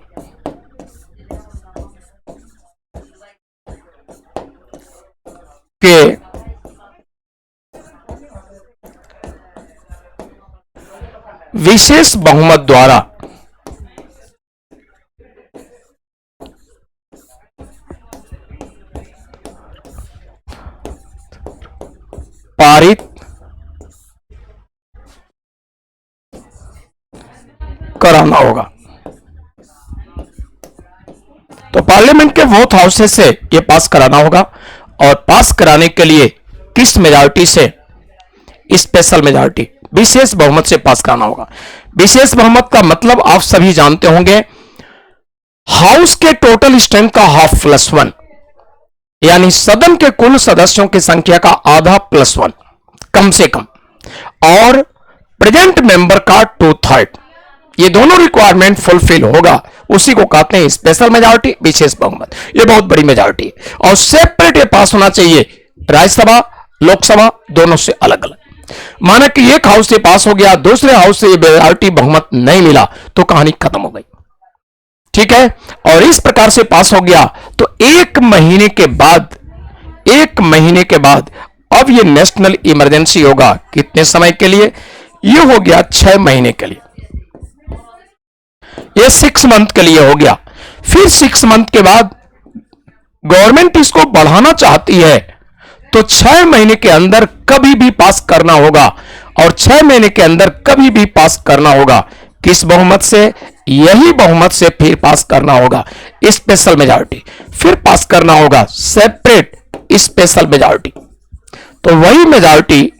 के विशेष बहुमत द्वारा पारित कराना होगा। तो पार्लियामेंट के बोथ हाउसेस से यह पास कराना होगा, और पास कराने के लिए किस मेजॉरिटी से? स्पेशल मेजॉरिटी, विशेष बहुमत से पास कराना होगा। विशेष बहुमत का मतलब आप सभी जानते होंगे, हाउस के टोटल स्ट्रेंथ का हाफ प्लस वन, यानी सदन के कुल सदस्यों की संख्या का आधा प्लस वन कम से कम, और प्रेजेंट मेंबर का 2/3, ये दोनों रिक्वायरमेंट फुलफिल होगा, उसी को कहते हैं स्पेशल मेजॉरिटी, विशेष बहुमत। ये बहुत बड़ी मेजॉरिटी है, और सेपरेट ये पास होना चाहिए राज्यसभा लोकसभा दोनों से अलग अलग। माना कि एक हाउस से पास हो गया, दूसरे हाउस से मेजॉरिटी बहुमत नहीं मिला, तो कहानी खत्म हो गई। ठीक है, और इस प्रकार से पास हो गया तो एक महीने के बाद अब ये नेशनल इमरजेंसी होगा। कितने समय के लिए? ये हो गया 6 महीने के लिए, ये 6 मंथ के लिए हो गया। फिर 6 मंथ के बाद गवर्नमेंट इसको बढ़ाना चाहती है, तो 6 महीने के अंदर कभी भी पास करना होगा, और 6 महीने के अंदर कभी भी पास करना होगा। किस बहुमत से? यही बहुमत से फिर पास करना होगा स्पेशल मेजॉरिटी, फिर पास करना होगा सेपरेट स्पेशल मेजॉरिटी। तो वही मेजॉरिटी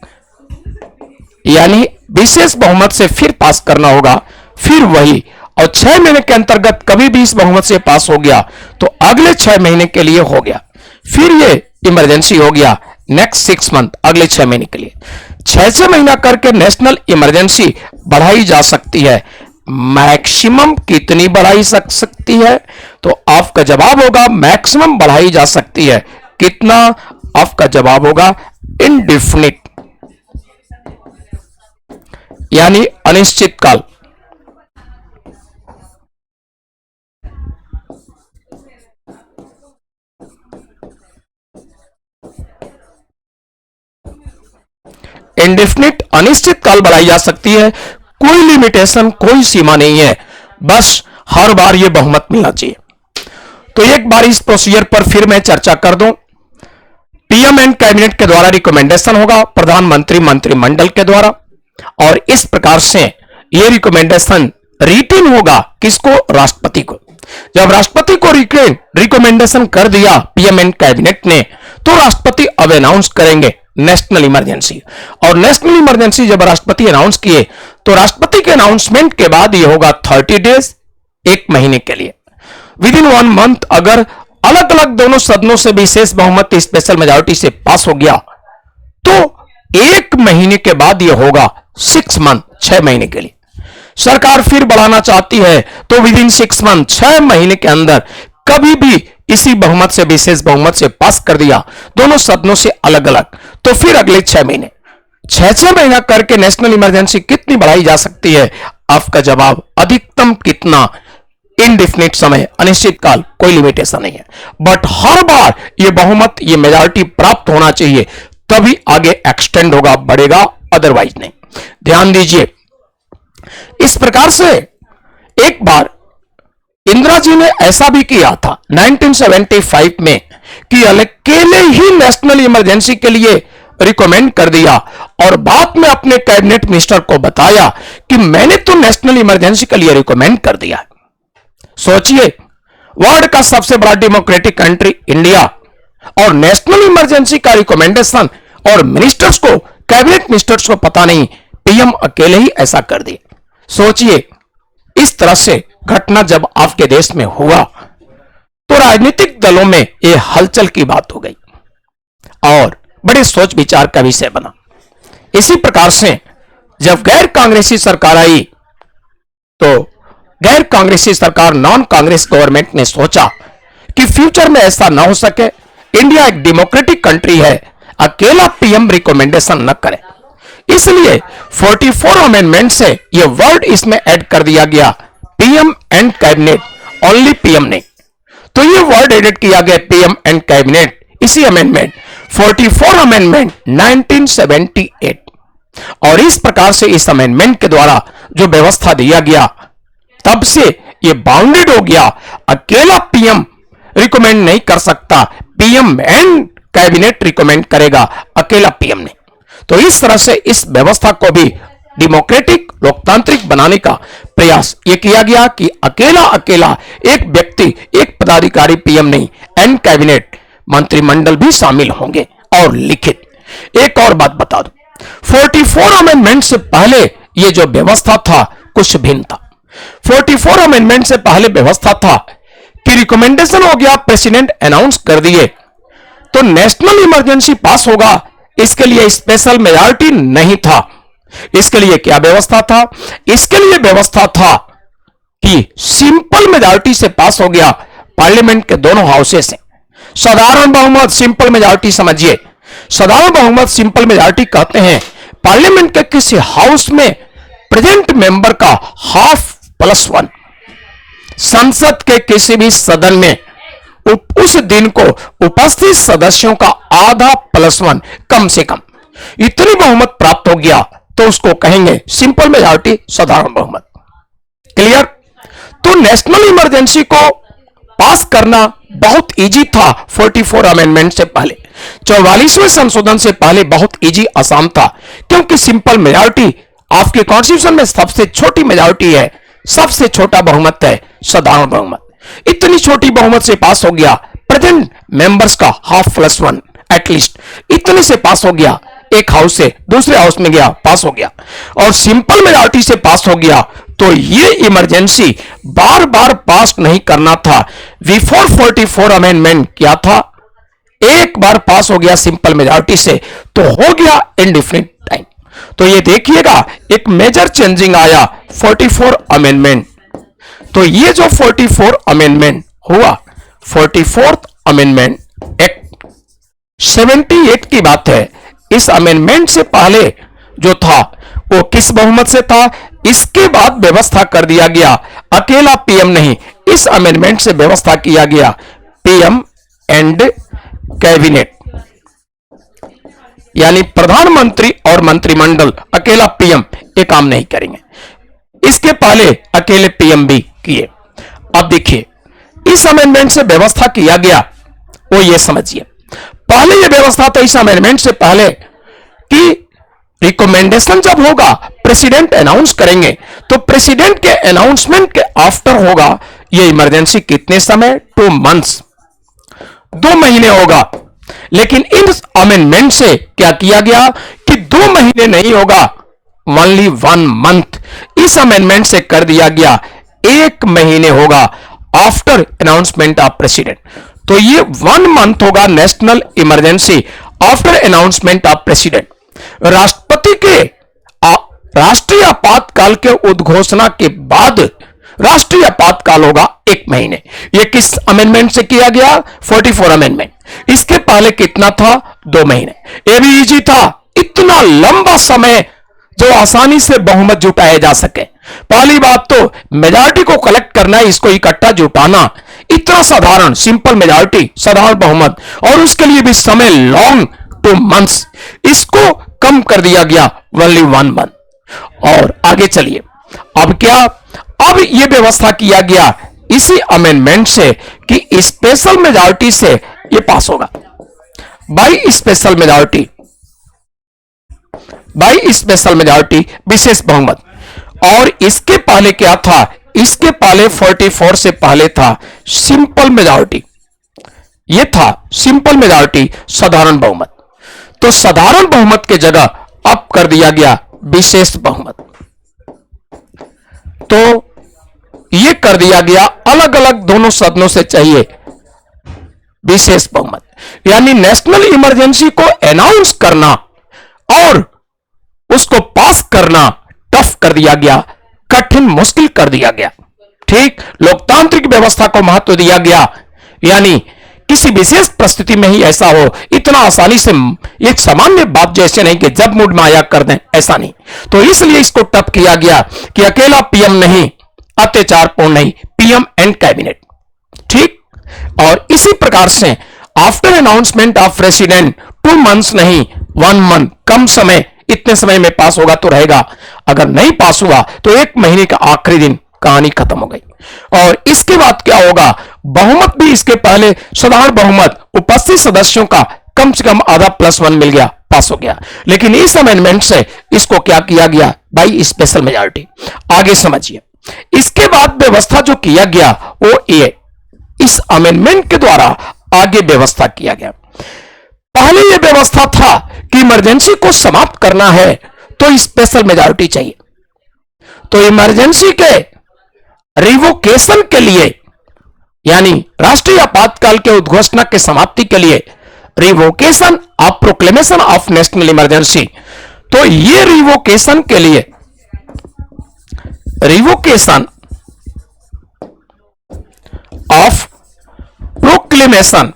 यानी विशेष बहुमत से फिर पास करना होगा, फिर वही, और 6 महीने के अंतर्गत कभी भी इस बहुमत से पास हो गया तो अगले 6 महीने के लिए हो गया। फिर ये इमरजेंसी हो गया नेक्स्ट 6 मंथ, अगले 6 महीने के लिए। 6 महीना करके नेशनल इमरजेंसी बढ़ाई जा सकती है। मैक्सिमम कितनी बढ़ाई सकती है? तो आपका जवाब होगा मैक्सिमम बढ़ाई जा सकती है। कितना? आपका जवाब होगा इनडिफिनिट, यानी अनिश्चित काल। इंडेफिनिट, अनिश्चित काल बढ़ाई जा सकती है। कोई लिमिटेशन, कोई सीमा नहीं है, बस हर बार यह बहुमत मिलना चाहिए। तो एक बार इस प्रोसीजर पर फिर मैं चर्चा कर दूं। पीएम एंड कैबिनेट के द्वारा रिकमेंडेशन होगा, प्रधानमंत्री मंत्रिमंडल के द्वारा, और इस प्रकार से यह रिकमेंडेशन रिटन होगा किसको? राष्ट्रपति को। जब राष्ट्रपति को रिकमेंडेशन कर दिया पीएम एंड कैबिनेट ने, तो राष्ट्रपति अब अनाउंस करेंगे नेशनल इमरजेंसी। और नेशनल इमरजेंसी जब राष्ट्रपति अनाउंस किए, तो राष्ट्रपति के अनाउंसमेंट के बाद यह होगा 30 डेज, 1 महीने के लिए। विद इन 1 मंथ अगर अलग अलग दोनों सदनों से विशेष बहुमत स्पेशल मेजॉरिटी से पास हो गया, तो 1 महीने के बाद यह होगा 6 मंथ, 6 महीने के लिए। सरकार फिर बढ़ाना चाहती है, तो विद इन 6 मंथ, 6 महीने के अंदर कभी भी इसी बहुमत से विशेष बहुमत से पास कर दिया दोनों सदनों से अलग अलग, तो फिर अगले 6 महीने, 6 महीना करके नेशनल इमरजेंसी कितनी बढ़ाई जा सकती है? आपका जवाब अधिकतम कितना? इनडिफिनिट समय, अनिश्चित काल, कोई लिमिटेशन नहीं है। बट हर बार ये बहुमत, ये मेजॉरिटी प्राप्त होना चाहिए, तभी आगे एक्सटेंड होगा, बढ़ेगा, अदरवाइज नहीं। ध्यान दीजिए, इस प्रकार से एक बार इंदिरा जी ने ऐसा भी किया था 1975 में कि अकेले ही नेशनल इमरजेंसी के लिए रिकमेंड कर दिया, और बाद में अपने कैबिनेट मिनिस्टर को बताया कि मैंने तो नेशनल इमरजेंसी के लिए रिकमेंड कर दिया। सोचिए, वर्ल्ड का सबसे बड़ा डेमोक्रेटिक कंट्री इंडिया, और नेशनल इमरजेंसी का रिकमेंडेशन, और मिनिस्टर्स को, कैबिनेट मिनिस्टर्स को पता नहीं, पीएम अकेले ही ऐसा कर दिया। सोचिए, इस तरह से घटना जब आपके देश में हुआ, तो राजनीतिक दलों में यह हलचल की बात हो गई और बड़े सोच विचार का विषय बना। इसी प्रकार से जब गैर कांग्रेसी सरकार आई, तो गैर कांग्रेसी सरकार, नॉन कांग्रेस गवर्नमेंट ने सोचा कि फ्यूचर में ऐसा ना हो सके, इंडिया एक डेमोक्रेटिक कंट्री है, अकेला पीएम रिकमेंडेशन न करे। इसलिए 44 अमेंडमेंट से यह वर्ड इसमें ऐड कर दिया गया, PM and cabinet, only PM नहीं। तो ये वर्ड एडिट किया गया पीएम एंड कैबिनेट, इसी अमेंडमेंट 44 अमेंडमेंट 1978। और इस प्रकार से इस अमेंडमेंट के द्वारा जो व्यवस्था दिया गया, तब से ये बाउंडेड हो गया, अकेला पीएम रिकमेंड नहीं कर सकता, पीएम एंड कैबिनेट रिकमेंड करेगा, अकेला पीएम नहीं। तो इस तरह से इस व्यवस्था को भी डेमोक्रेटिक लोकतांत्रिक बनाने का प्रयास यह किया गया कि अकेला अकेला एक व्यक्ति, एक पदाधिकारी पीएम नहीं, एंड कैबिनेट मंत्रिमंडल भी शामिल होंगे। और लिखित एक और बात बता दूं, 44 अमेंडमेंट से पहले यह जो व्यवस्था था कुछ भिन्न था। 44 अमेंडमेंट से पहले व्यवस्था था कि रिकमेंडेशन हो गया, प्रेसिडेंट अनाउंस कर दिए तो नेशनल इमरजेंसी पास होगा, इसके लिए स्पेशल मेजॉरिटी नहीं था। इसके लिए क्या व्यवस्था था? इसके लिए व्यवस्था था कि सिंपल मेजॉरिटी से पास हो गया, पार्लियामेंट के दोनों हाउसेस से। साधारण बहुमत, सिंपल मेजॉरिटी समझिए, साधारण बहुमत सिंपल मेजॉरिटी कहते हैं पार्लियामेंट के किसी हाउस में प्रेजेंट मेंबर का ½ + 1, संसद के किसी भी सदन में उस दिन को उपस्थित सदस्यों का ½ + 1 कम से कम इतनी बहुमत प्राप्त हो गया तो उसको कहेंगे सिंपल मेजॉरिटी, साधारण बहुमत। क्लियर? तो नेशनल इमरजेंसी को पास करना बहुत इजी था 44 अमेंडमेंट से पहले। 44वें संशोधन से पहले बहुत इजी, आसान था, क्योंकि सिंपल मेजॉरिटी आपके कॉन्स्टिट्यूशन में सबसे छोटी मेजॉरिटी है, सबसे छोटा बहुमत है साधारण बहुमत। इतनी छोटी बहुमत से पास हो गया, प्रेजेंट मेंबर्स का ½ + 1 एटलीस्ट, इतने से पास हो गया, एक हाउस से दूसरे हाउस में गया, पास हो गया, और सिंपल मेजॉरिटी से पास हो गया। तो ये इमरजेंसी बार बार पास नहीं करना था। बिफोर 44 अमेंडमेंट क्या था? एक बार पास हो गया सिंपल मेजॉरिटी से तो हो गया इंडेफिनिट टाइम। तो ये देखिएगा एक मेजर चेंजिंग आया 44 अमेंडमेंट। तो ये जो 44 अमेंडमेंट हुआ, 44th अमेंडमेंट एक्ट 78 की बात है। इस अमेंडमेंट से पहले जो था वो किस बहुमत से था? इसके बाद व्यवस्था कर दिया गया अकेला पीएम नहीं, इस अमेंडमेंट से व्यवस्था किया गया पीएम एंड कैबिनेट, यानी प्रधानमंत्री और मंत्रिमंडल, अकेला पीएम ये काम नहीं करेंगे। इसके पहले अकेले पीएम भी किए। अब देखिए इस अमेंडमेंट से व्यवस्था किया गया वो ये समझिए, पहले ये व्यवस्था था इस अमेंडमेंट से पहले कि रिकमेंडेशन जब होगा प्रेसिडेंट अनाउंस करेंगे, तो प्रेसिडेंट के अनाउंसमेंट के आफ्टर होगा ये इमरजेंसी कितने समय? 2 मंथ्स, 2 महीने होगा। लेकिन इन अमेंडमेंट से क्या किया गया कि 2 महीने नहीं होगा, ओनली 1 मंथ। इस अमेंडमेंट से कर दिया गया 1 महीने होगा आफ्टर अनाउंसमेंट ऑफ प्रेसिडेंट। तो ये 1 मंथ होगा national emergency after announcement of president. राष्ट्रपति के राष्ट्रीय आपातकाल के उद्घोषणा के बाद राष्ट्रीय आपातकाल होगा 1 महीने। ये किस अमेंडमेंट से किया गया? 44 अमेंडमेंट। इसके पहले कितना था? 2 महीने। ये भी इजी था, इतना लंबा समय जो आसानी से बहुमत जुटाया जा सके। पहली बात तो मेजॉरिटी को कलेक्ट करना है, इसको इकट्ठा जुटाना, इतना साधारण सिंपल मेजॉरिटी, साधारण बहुमत, और उसके लिए भी समय लॉन्ग 2 मंथ्स। इसको कम कर दिया गया ओनली 1 मंथ। और आगे चलिए, अब क्या? अब यह व्यवस्था किया गया इसी अमेंडमेंट से कि स्पेशल मेजॉरिटी से यह पास होगा, by special majority, by special majority, विशेष बहुमत। और इसके पहले क्या था? इसके पहले 44 से पहले था सिंपल मेजॉरिटी, यह था सिंपल मेजॉरिटी, साधारण बहुमत। तो साधारण बहुमत के जगह अब कर दिया गया विशेष बहुमत। तो यह कर दिया गया अलग अलग दोनों सदनों से चाहिए विशेष बहुमत, यानी नेशनल इमरजेंसी को अनाउंस करना और उसको पास करना टफ कर दिया गया, कठिन, मुश्किल कर दिया गया। ठीक, लोकतांत्रिक व्यवस्था को महत्व दिया गया, यानी किसी विशेष परिस्थिति में ही ऐसा हो, इतना आसानी से एक सामान्य बात जैसे नहीं कि जब मूड में आया कर दें, ऐसा नहीं। तो इसलिए इसको टफ किया गया कि अकेला पीएम नहीं, अत्याचारपूर्ण नहीं, पीएम एंड कैबिनेट। ठीक, और इसी प्रकार से after announcement of president 2 months नहीं 1 मंथ, कम समय, इतने समय में पास होगा तो रहेगा, अगर नहीं पास हुआ तो 1 महीने का आखिरी दिन, कहानी खत्म हो गई। और इसके बाद क्या होगा, बहुमत भी इसके पहले साधारण बहुमत उपस्थित सदस्यों का कम से कम आधा +1 मिल गया, पास हो गया। लेकिन इस अमेंडमेंट से इसको क्या किया गया, बाई स्पेशल मेजॉरिटी। आगे समझिए, इसके बाद व्यवस्था जो किया गया वो ये इस अमेंडमेंट के द्वारा आगे व्यवस्था किया गया। पहले यह व्यवस्था था कि इमरजेंसी को समाप्त करना है तो स्पेशल मेजॉरिटी चाहिए। तो इमरजेंसी के रिवोकेशन के लिए, यानी राष्ट्रीय आपातकाल के उद्घोषणा के समाप्ति के लिए, revocation of proclamation of national emergency, तो ये रिवोकेशन के लिए, revocation of proclamation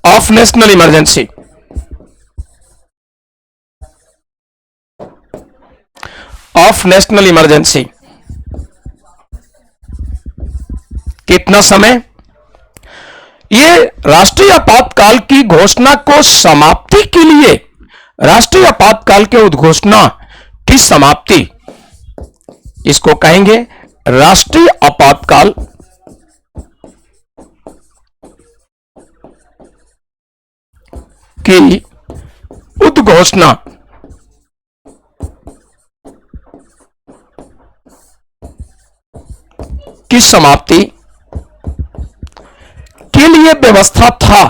of national emergency, of national emergency कितना समय, ये राष्ट्रीय आपातकाल की घोषणा को समाप्ति के लिए, राष्ट्रीय आपातकाल के उद्घोषणा की समाप्ति, इसको कहेंगे राष्ट्रीय आपातकाल की उद्घोषणा की समाप्ति के लिए व्यवस्था था।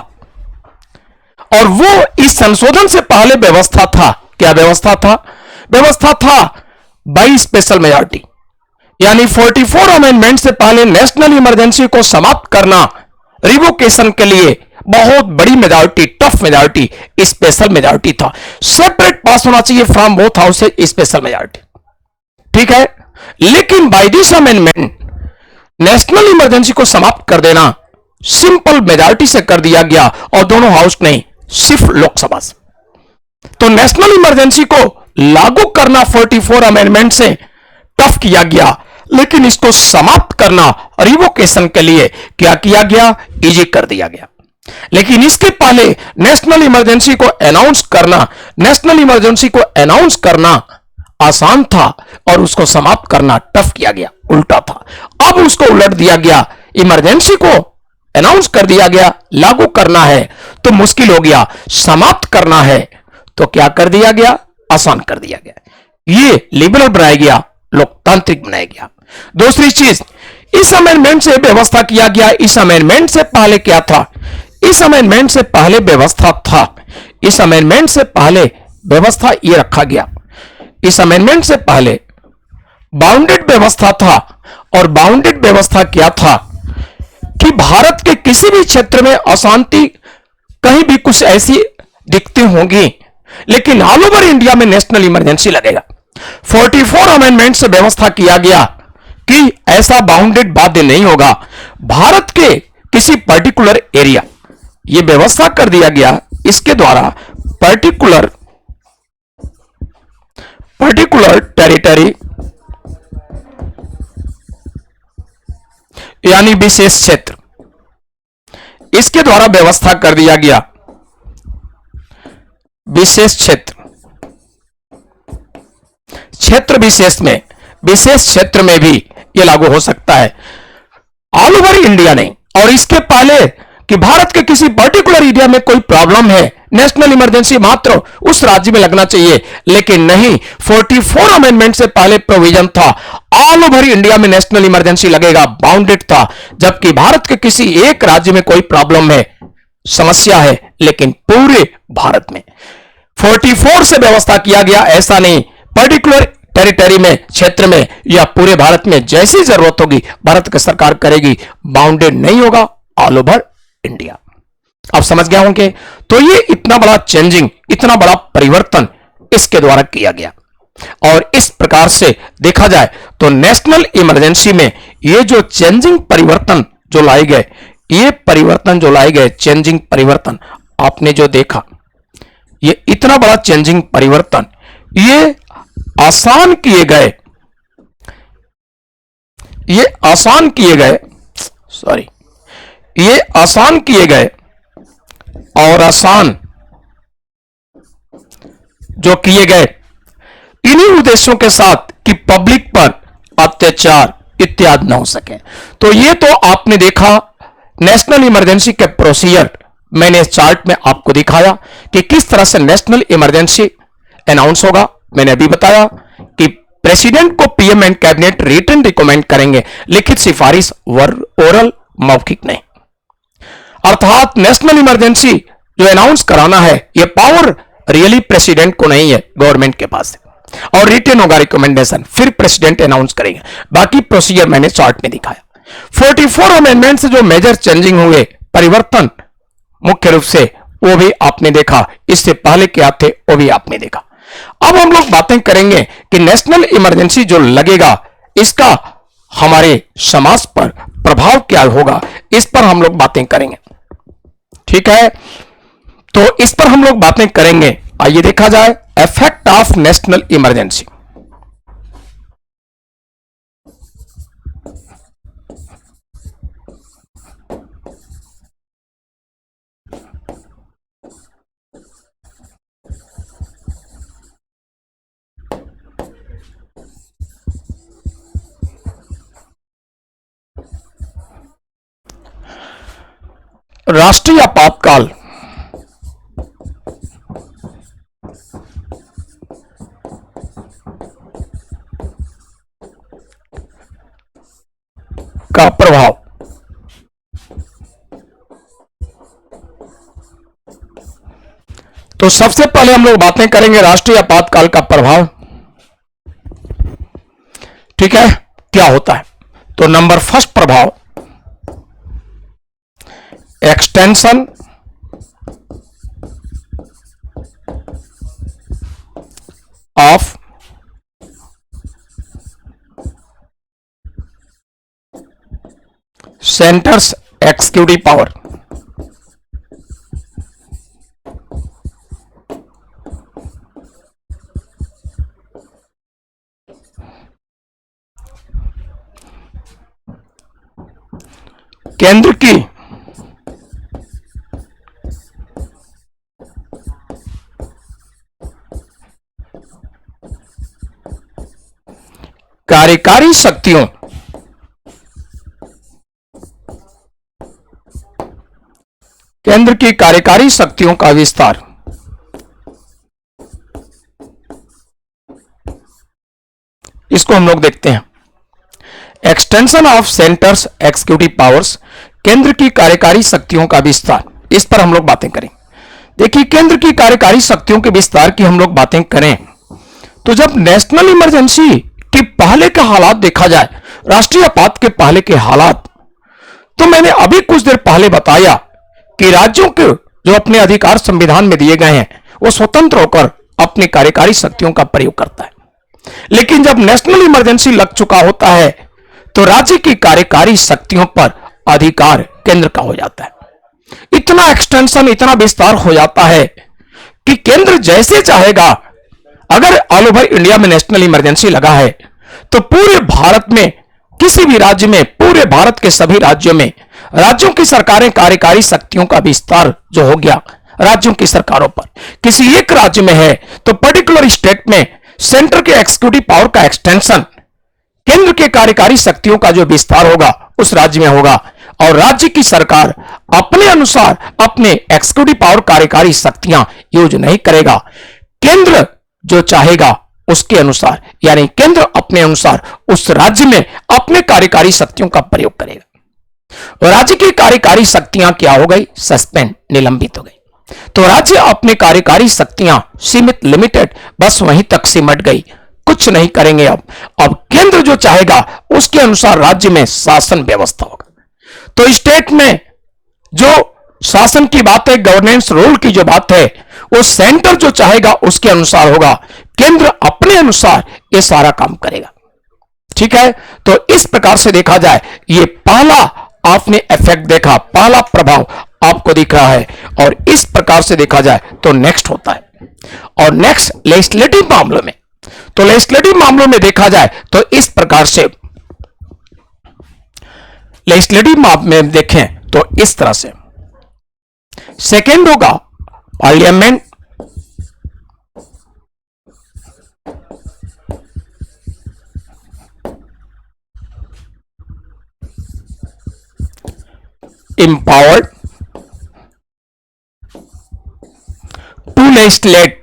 और वो इस संशोधन से पहले व्यवस्था था, क्या व्यवस्था था, व्यवस्था था बाई स्पेशल मेजॉरिटी, यानी 44 अमेंडमेंट से पहले नेशनल इमरजेंसी को समाप्त करना रिवोकेशन के लिए बहुत बड़ी majority, tough majority, special majority था। सेपरेट पास होना चाहिए from both houses, special majority, ठीक है। लेकिन by this amendment national emergency को समाप्त कर देना सिंपल मेजॉरिटी से कर दिया गया, और दोनों हाउस नहीं, सिर्फ लोकसभा से। तो नेशनल इमरजेंसी को लागू करना 44 अमेंडमेंट से टफ किया गया, लेकिन इसको समाप्त करना रिवोकेशन के लिए क्या किया गया, इजी कर दिया गया। लेकिन इसके पहले नेशनल इमरजेंसी को अनाउंस करना, नेशनल इमरजेंसी को अनाउंस करना आसान था और उसको समाप्त करना टफ किया गया, उल्टा था। अब उसको उलट दिया गया, इमरजेंसी को अनाउंस कर दिया गया, लागू करना है तो मुश्किल हो गया, समाप्त करना है तो क्या कर दिया गया, आसान कर दिया गया। ये लिबरल बनाया गया, लोकतांत्रिक बनाया गया। दूसरी चीज, इस अमेंडमेंट से व्यवस्था किया गया, इस अमेंडमेंट से पहले क्या था, इस अमेंडमेंट से पहले व्यवस्था था, इस अमेंडमेंट से पहले व्यवस्था यह रखा गया, इस अमेंडमेंट से पहले बाउंडेड व्यवस्था था। और बाउंडेड व्यवस्था क्या था कि भारत के किसी भी क्षेत्र में अशांति कहीं भी कुछ ऐसी दिखती होंगी, लेकिन ऑल ओवर इंडिया में नेशनल इमरजेंसी लगेगा। 44 अमेंडमेंट से व्यवस्था किया गया कि ऐसा बाउंडेड बाध्य नहीं होगा, भारत के किसी पर्टिकुलर एरिया, यह व्यवस्था कर दिया गया। इसके द्वारा पर्टिकुलर टेरिटरी यानी विशेष क्षेत्र, इसके द्वारा व्यवस्था कर दिया गया विशेष क्षेत्र, क्षेत्र विशेष में, विशेष क्षेत्र में भी यह लागू हो सकता है, ऑल ओवर इंडिया नहीं। और इसके पहले कि भारत के किसी पर्टिकुलर एरिया में कोई प्रॉब्लम है, नेशनल इमरजेंसी मात्र उस राज्य में लगना चाहिए, लेकिन नहीं, 44 अमेंडमेंट से पहले प्रोविजन था ऑल ओवर इंडिया में नेशनल इमरजेंसी लगेगा, बाउंडेड था। जबकि भारत के किसी एक राज्य में कोई प्रॉब्लम है, समस्या है, लेकिन पूरे भारत में 44 से व्यवस्था किया गया, ऐसा नहीं पर्टिकुलर टेरिटरी में, क्षेत्र में, या पूरे भारत में जैसी जरूरत होगी भारत की सरकार करेगी, बाउंडेड नहीं होगा, ऑल ओवर इंडिया। आप समझ गए होंगे। तो ये इतना बड़ा चेंजिंग, इतना बड़ा परिवर्तन इसके द्वारा किया गया। और इस प्रकार से देखा जाए तो नेशनल इमरजेंसी में ये जो चेंजिंग परिवर्तन जो लाए गए, ये परिवर्तन जो लाए गए, चेंजिंग परिवर्तन आपने जो देखा, ये इतना बड़ा चेंजिंग परिवर्तन, ये आसान किए गए, ये आसान किए गए, सॉरी, ये आसान किए गए और आसान जो किए गए इन्हीं उद्देश्यों के साथ कि पब्लिक पर अत्याचार इत्यादि न हो सके। तो ये तो आपने देखा नेशनल इमरजेंसी के प्रोसीजर, मैंने इस चार्ट में आपको दिखाया कि किस तरह से नेशनल इमरजेंसी अनाउंस होगा। मैंने अभी बताया कि प्रेसिडेंट को PM and cabinet written recommend करेंगे, लिखित सिफारिश, ओरल, मौखिक नहीं। अर्थात नेशनल इमरजेंसी जो अनाउंस कराना है, यह पावर रियली प्रेसिडेंट को नहीं है, गवर्नमेंट के पास है, और रिटन होगा रिकमेंडेशन, फिर प्रेसिडेंट अनाउंस करेंगे। बाकी प्रोसीजर मैंने चार्ट में दिखाया। 44 अमेंडमेंट से जो मेजर चेंजिंग हुए, परिवर्तन मुख्य रूप से, वो भी आपने देखा। इससे पहले क्या थे वो भी आपने देखा। अब हम लोग बातें करेंगे कि नेशनल इमरजेंसी जो लगेगा, इसका हमारे समाज पर प्रभाव क्या होगा, इस पर हम लोग बातें करेंगे। ठीक है, तो इस पर हम लोग बातें करेंगे। आइए देखा जाए इफेक्ट ऑफ नेशनल इमरजेंसी। राष्ट्रीय आपातकाल का प्रभाव। तो सबसे पहले हम लोग बातें करेंगे राष्ट्रीय आपातकाल का प्रभाव। ठीक है, क्या होता है? तो नंबर फर्स्ट प्रभाव, extension of centres executive power. केंद्र की कार्यकारी शक्तियों केंद्र की कार्यकारी शक्तियों का विस्तार। इसको हम लोग देखते हैं। Extension of centres executive powers, केंद्र की कार्यकारी शक्तियों का विस्तार, इस पर हम लोग बातें करें। देखिए, केंद्र की कार्यकारी शक्तियों के विस्तार की हम लोग बातें करें तो जब नेशनल इमरजेंसी के पहले का हालात देखा जाए, राष्ट्रीय आपात के पहले के हालात, तो मैंने अभी कुछ देर पहले बताया कि राज्यों के जो अपने अधिकार संविधान में दिए गए हैं, वो स्वतंत्र होकर अपनी कार्यकारी शक्तियों का प्रयोग करता है। लेकिन जब नेशनल इमरजेंसी लग चुका होता है तो राज्य की कार्यकारी शक्तियों पर अधिकार केंद्र का हो जाता है। इतना एक्सटेंशन, इतना विस्तार हो जाता है कि केंद्र जैसे चाहेगा, अगर ऑल ओवर इंडिया में नेशनल इमरजेंसी लगा है तो पूरे भारत में किसी भी राज्य में, पूरे भारत के सभी राज्यों में राज्यों की सरकारें कार्यकारी शक्तियों का विस्तार जो हो गया राज्यों की सरकारों पर, किसी एक राज्य में है तो पर्टिकुलर स्टेट में सेंटर के एक्सिक्यूटिव पावर का एक्सटेंशन, केंद्र के कार्यकारी शक्तियों का जो विस्तार होगा उस राज्य में होगा, और राज्य की सरकार अपने अनुसार अपने एक्सिक्यूटिव पावर कार्यकारी शक्तियां यूज नहीं करेगा। केंद्र जो चाहेगा उसके अनुसार, यानी केंद्र अपने अनुसार उस राज्य में अपने कार्यकारी शक्तियों का प्रयोग करेगा। राज्य की कार्यकारी शक्तियां क्या हो गई? सस्पेंड, निलंबित हो गई। तो राज्य अपने कार्यकारी शक्तियां सीमित, लिमिटेड, बस वहीं तक सिमट गई, कुछ नहीं करेंगे। अब केंद्र जो चाहेगा उसके अनुसार राज्य में शासन व्यवस्था होगा। तो स्टेट में जो शासन की बात है, गवर्नेंस रूल की जो बात है, वो सेंटर जो चाहेगा उसके अनुसार होगा, केंद्र अपने अनुसार ये सारा काम करेगा। ठीक है, तो इस प्रकार से देखा जाए, ये पहला आपने इफेक्ट देखा, पहला प्रभाव आपको दिख रहा है। और इस प्रकार से देखा जाए तो नेक्स्ट होता है, और नेक्स्ट लेजिस्लेटिव मामलों में, तो लेजिस्लेटिव मामलों में देखा जाए तो इस प्रकार से लेजिस्लेटिव मामले में देखें तो इस तरह से सेकेंड होगा parliament empowered to legislate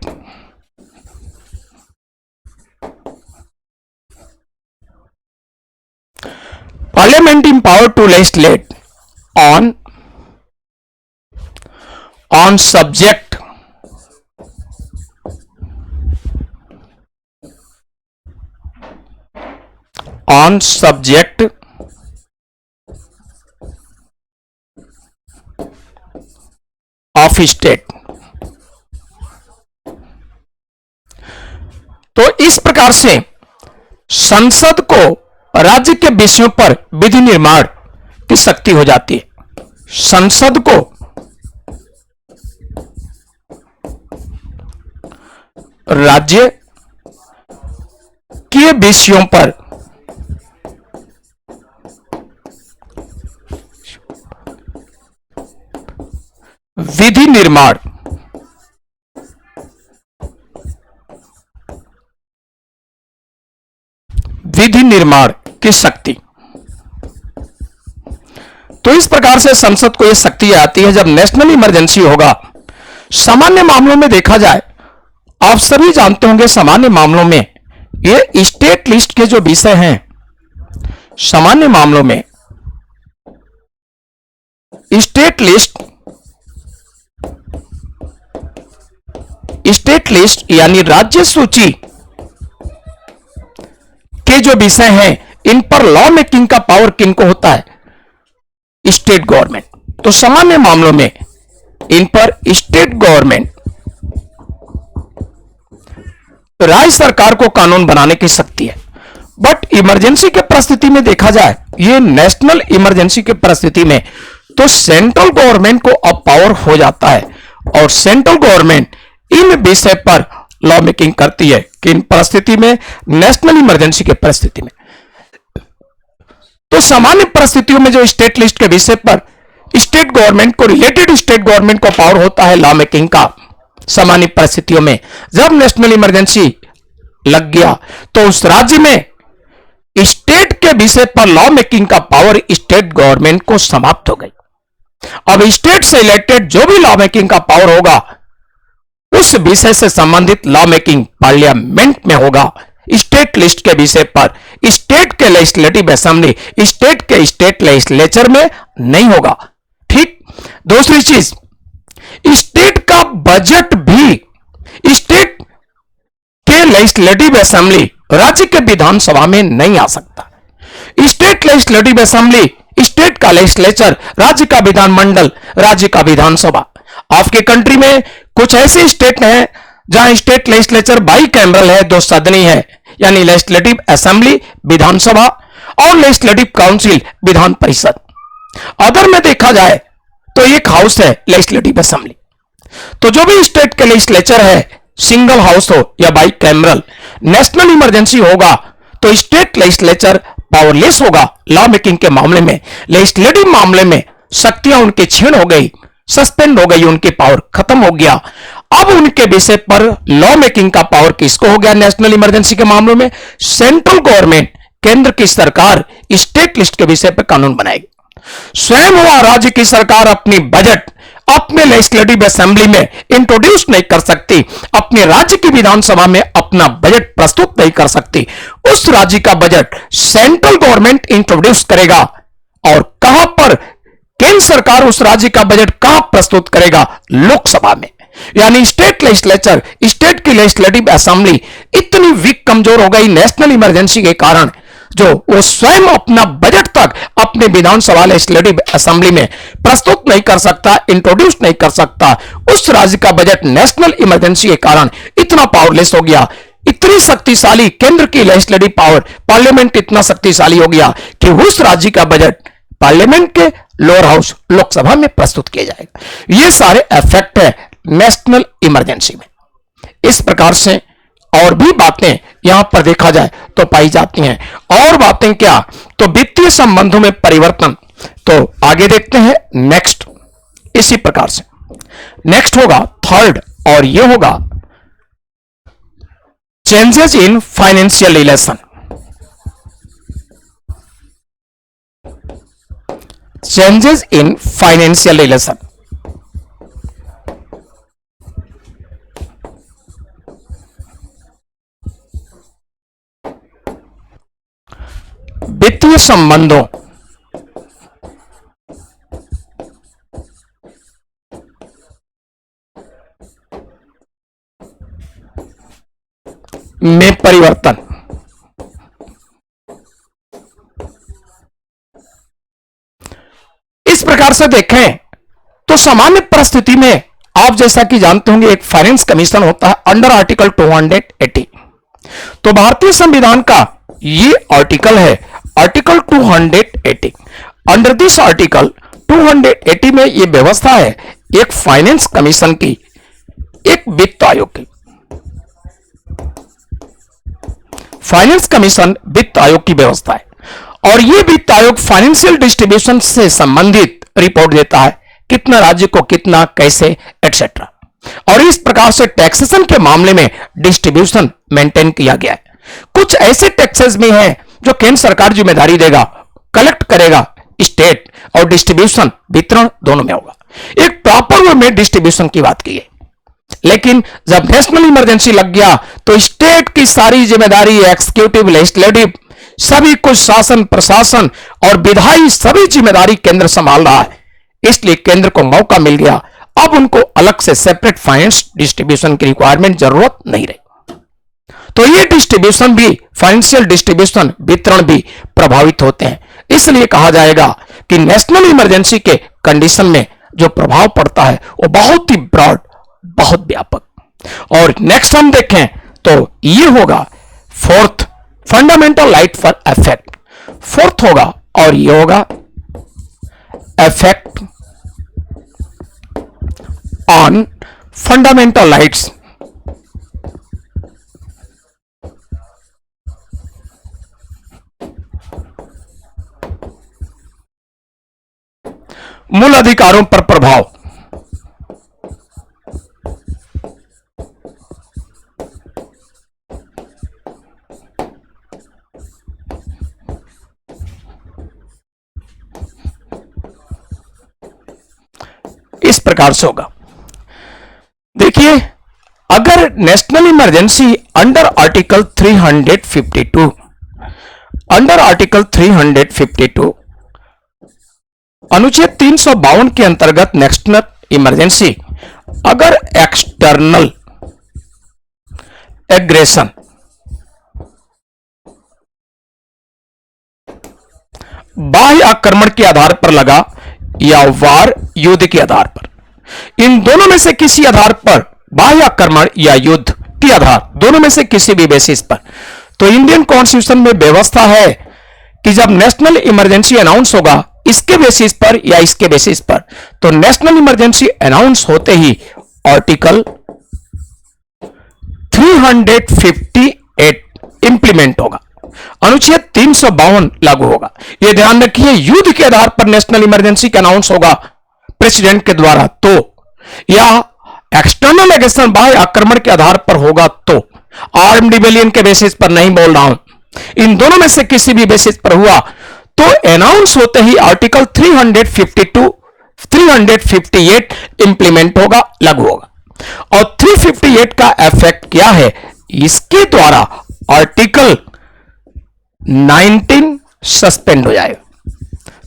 parliament empowered to legislate on subject of state. तो इस प्रकार से संसद को राज्य के विषयों पर विधि निर्माण की शक्ति हो जाती है। संसद को राज्य के विषयों पर विधि निर्माण की शक्ति। तो इस प्रकार से संसद को यह शक्ति आती है जब नेशनल इमरजेंसी होगा। सामान्य मामलों में देखा जाए, आप सभी जानते होंगे, सामान्य मामलों में ये स्टेट लिस्ट के जो विषय हैं, सामान्य मामलों में स्टेट लिस्ट यानी राज्य सूची के जो विषय हैं, इन पर लॉ मेकिंग का पावर किनको होता है? State government. तो सामान्य मामलों में इन पर स्टेट गवर्नमेंट, राज्य सरकार को कानून बनाने की शक्ति है। बट इमरजेंसी के परिस्थिति में देखा जाए, ये नेशनल इमरजेंसी के परिस्थिति में तो सेंट्रल गवर्नमेंट को अब पावर हो जाता है, और सेंट्रल गवर्नमेंट इन विषय पर लॉ मेकिंग करती है कि इन परिस्थिति में, नेशनल इमरजेंसी के परिस्थिति में। तो सामान्य परिस्थितियों में जो स्टेट लिस्ट के विषय पर स्टेट गवर्नमेंट को, रिलेटेड स्टेट गवर्नमेंट को पावर होता है लॉ मेकिंग का। सामान्य परिस्थितियों में जब नेशनल इमरजेंसी लग गया तो उस राज्य में स्टेट के विषय पर लॉ मेकिंग का पावर स्टेट गवर्नमेंट को समाप्त हो गई। अब स्टेट से रिलेटेड जो भी लॉ मेकिंग का पावर होगा, उस विषय से संबंधित लॉ मेकिंग पार्लियामेंट में होगा। स्टेट लिस्ट के विषय पर स्टेट के लेजिस्लेटिव असेंबली, स्टेट के स्टेट लेजिस्लेचर में नहीं होगा। ठीक। दूसरी चीज, स्टेट का बजट भी स्टेट के लेजिस्लेटिव असेंबली, राज्य के विधानसभा में नहीं आ सकता। स्टेट लेजिस्लेटिव असेंबली, स्टेट का लेजिस्लेचर, राज्य का विधानमंडल, राज्य का विधानसभा। आपके कंट्री में कुछ ऐसे स्टेट हैं जहां स्टेट लेजिस्लेचर बाई कैमरल है, दो सदनी है, यानी लेजिस्लेटिव असेंबली विधानसभा और legislative council Vidhan Parishad. Other में देखा जाए तो एक हाउस है लेजिस्लेटिव असेंबली। तो जो भी स्टेट के लेजिस्लेचर है, सिंगल हाउस हो या बाई कैमरल, नेशनल इमरजेंसी होगा तो स्टेट लेजिस्लेचर पावरलेस होगा लॉ मेकिंग के मामले में। लेजिस्लेटिव मामले में शक्तियां उनकी छीन हो गई, सस्पेंड हो गई, उनकी पावर खत्म हो गया। अब उनके विषय पर लॉ मेकिंग का पावर किसको हो गया? नेशनल इमरजेंसी के मामलों में सेंट्रल गवर्नमेंट, केंद्र की सरकार स्टेट लिस्ट के विषय पर कानून बनाएगी। स्वयं हुआ राज्य की सरकार अपनी बजट अपने लेजिस्लेटिव असेंबली में इंट्रोड्यूस नहीं कर सकती, अपने राज्य की विधानसभा में अपना बजट प्रस्तुत नहीं कर सकती। उस राज्य का बजट सेंट्रल गवर्नमेंट इंट्रोड्यूस करेगा। और कहां पर केंद्र सरकार उस राज्य का बजट कहां प्रस्तुत करेगा? लोकसभा में। यानी स्टेट लेजिस्लेचर, स्टेट की लेजिस्लेटिव असेंबली इतनी वीक, कमजोर हो गई नेशनल इमरजेंसी के कारण। जो वो स्वयं अपना बजट तक अपने विधानसभा लेजिस्लेटिव असेंबली में प्रस्तुत नहीं कर सकता, इंट्रोड्यूस नहीं कर सकता, उस राज्य का बजट नेशनल इमरजेंसी के कारण इतना पावरलेस हो गया, इतनी शक्तिशाली केंद्र की लेजिस्लेटिव पावर, पार्लियामेंट इतना शक्तिशाली हो गया कि उस राज्य का बजट पार्लियामेंट के लोअर हाउस लोकसभा में प्रस्तुत किया जाएगा। ये सारे इफेक्ट है नेशनल इमरजेंसी में। इस प्रकार से और भी बातें यहां पर देखा जाए तो पाई जाती हैं। और बातें क्या, तो वित्तीय संबंधों में परिवर्तन। तो आगे देखते हैं नेक्स्ट। इसी प्रकार से नेक्स्ट होगा थर्ड, और यह होगा changes in financial relation. Changes in financial relation. वित्तीय संबंधों में परिवर्तन। इस प्रकार से देखें तो सामान्य परिस्थिति में आप जैसा कि जानते होंगे एक फाइनेंस कमीशन होता है अंडर आर्टिकल 280। तो भारतीय संविधान का ये आर्टिकल है आर्टिकल 280। अंडर दिस आर्टिकल 280 में ये व्यवस्था है एक फाइनेंस कमीशन की, एक वित्त आयोग की। फाइनेंस कमीशन वित्त आयोग की व्यवस्था है और यह वित्त आयोग फाइनेंशियल डिस्ट्रीब्यूशन से संबंधित रिपोर्ट देता है, कितना राज्य को कितना, कैसे, एटसेट्रा। और इस प्रकार से टैक्सेशन के मामले में डिस्ट्रीब्यूशन मेंटेन किया गया है। कुछ ऐसे टैक्सेस भी हैं जो केंद्र सरकार जिम्मेदारी देगा, कलेक्ट करेगा स्टेट, और डिस्ट्रीब्यूशन वितरण दोनों में होगा। एक प्रॉपर वे में डिस्ट्रीब्यूशन की बात की है। लेकिन जब नेशनल इमरजेंसी लग गया तो स्टेट की सारी जिम्मेदारी, एक्सिक्यूटिव, लेजिस्लेटिव, सभी कुछ शासन, प्रशासन और विधायी सभी जिम्मेदारी केंद्र संभाल रहा है। इसलिए केंद्र को मौका मिल गया, अब उनको अलग से सेपरेट फाइनेंस डिस्ट्रीब्यूशन की रिक्वायरमेंट जरूरत नहीं रही। तो ये डिस्ट्रीब्यूशन भी, फाइनेंशियल डिस्ट्रीब्यूशन, वितरण भी प्रभावित होते हैं। इसलिए कहा जाएगा कि नेशनल इमरजेंसी के कंडीशन में जो प्रभाव पड़ता है वो बहुत ही ब्रॉड, बहुत व्यापक। और नेक्स्ट हम देखें तो ये होगा fourth, fundamental right for effect. Fourth होगा और ये होगा इफेक्ट ऑन फंडामेंटल राइट्स। मूल अधिकारों पर प्रभाव। इस प्रकार से होगा। देखिए, अगर national emergency under article 352, under article 352 अनुच्छेद 352 के अंतर्गत नेशनल इमरजेंसी अगर एक्सटर्नल एग्रेशन, बाह्य आक्रमण के आधार पर लगा या वार, युद्ध के आधार पर, इन दोनों में से किसी आधार पर, बाह्य आक्रमण या युद्ध के आधार, दोनों में से किसी भी बेसिस पर, तो इंडियन कॉन्स्टिट्यूशन में व्यवस्था है कि जब नेशनल इमरजेंसी अनाउंस होगा इसके बेसिस पर या इसके बेसिस पर, तो नेशनल इमरजेंसी अनाउंस होते ही आर्टिकल 358 इंप्लीमेंट होगा, अनुच्छेद 352 लागू होगा। यह ध्यान रखिए, युद्ध के आधार पर नेशनल इमरजेंसी का अनाउंस होगा प्रेसिडेंट के द्वारा तो, या एक्सटर्नल एग्रेशन, बाह्य आक्रमण के आधार पर होगा तो, आर्म्ड रिबेलियन के बेसिस पर नहीं बोल रहा हूं, इन दोनों में से किसी भी बेसिस पर हुआ तो अनाउंस होते ही आर्टिकल 358 इंप्लीमेंट होगा, लागू होगा। और 358 का इफेक्ट क्या है, इसके द्वारा आर्टिकल 19 सस्पेंड हो जाएगा।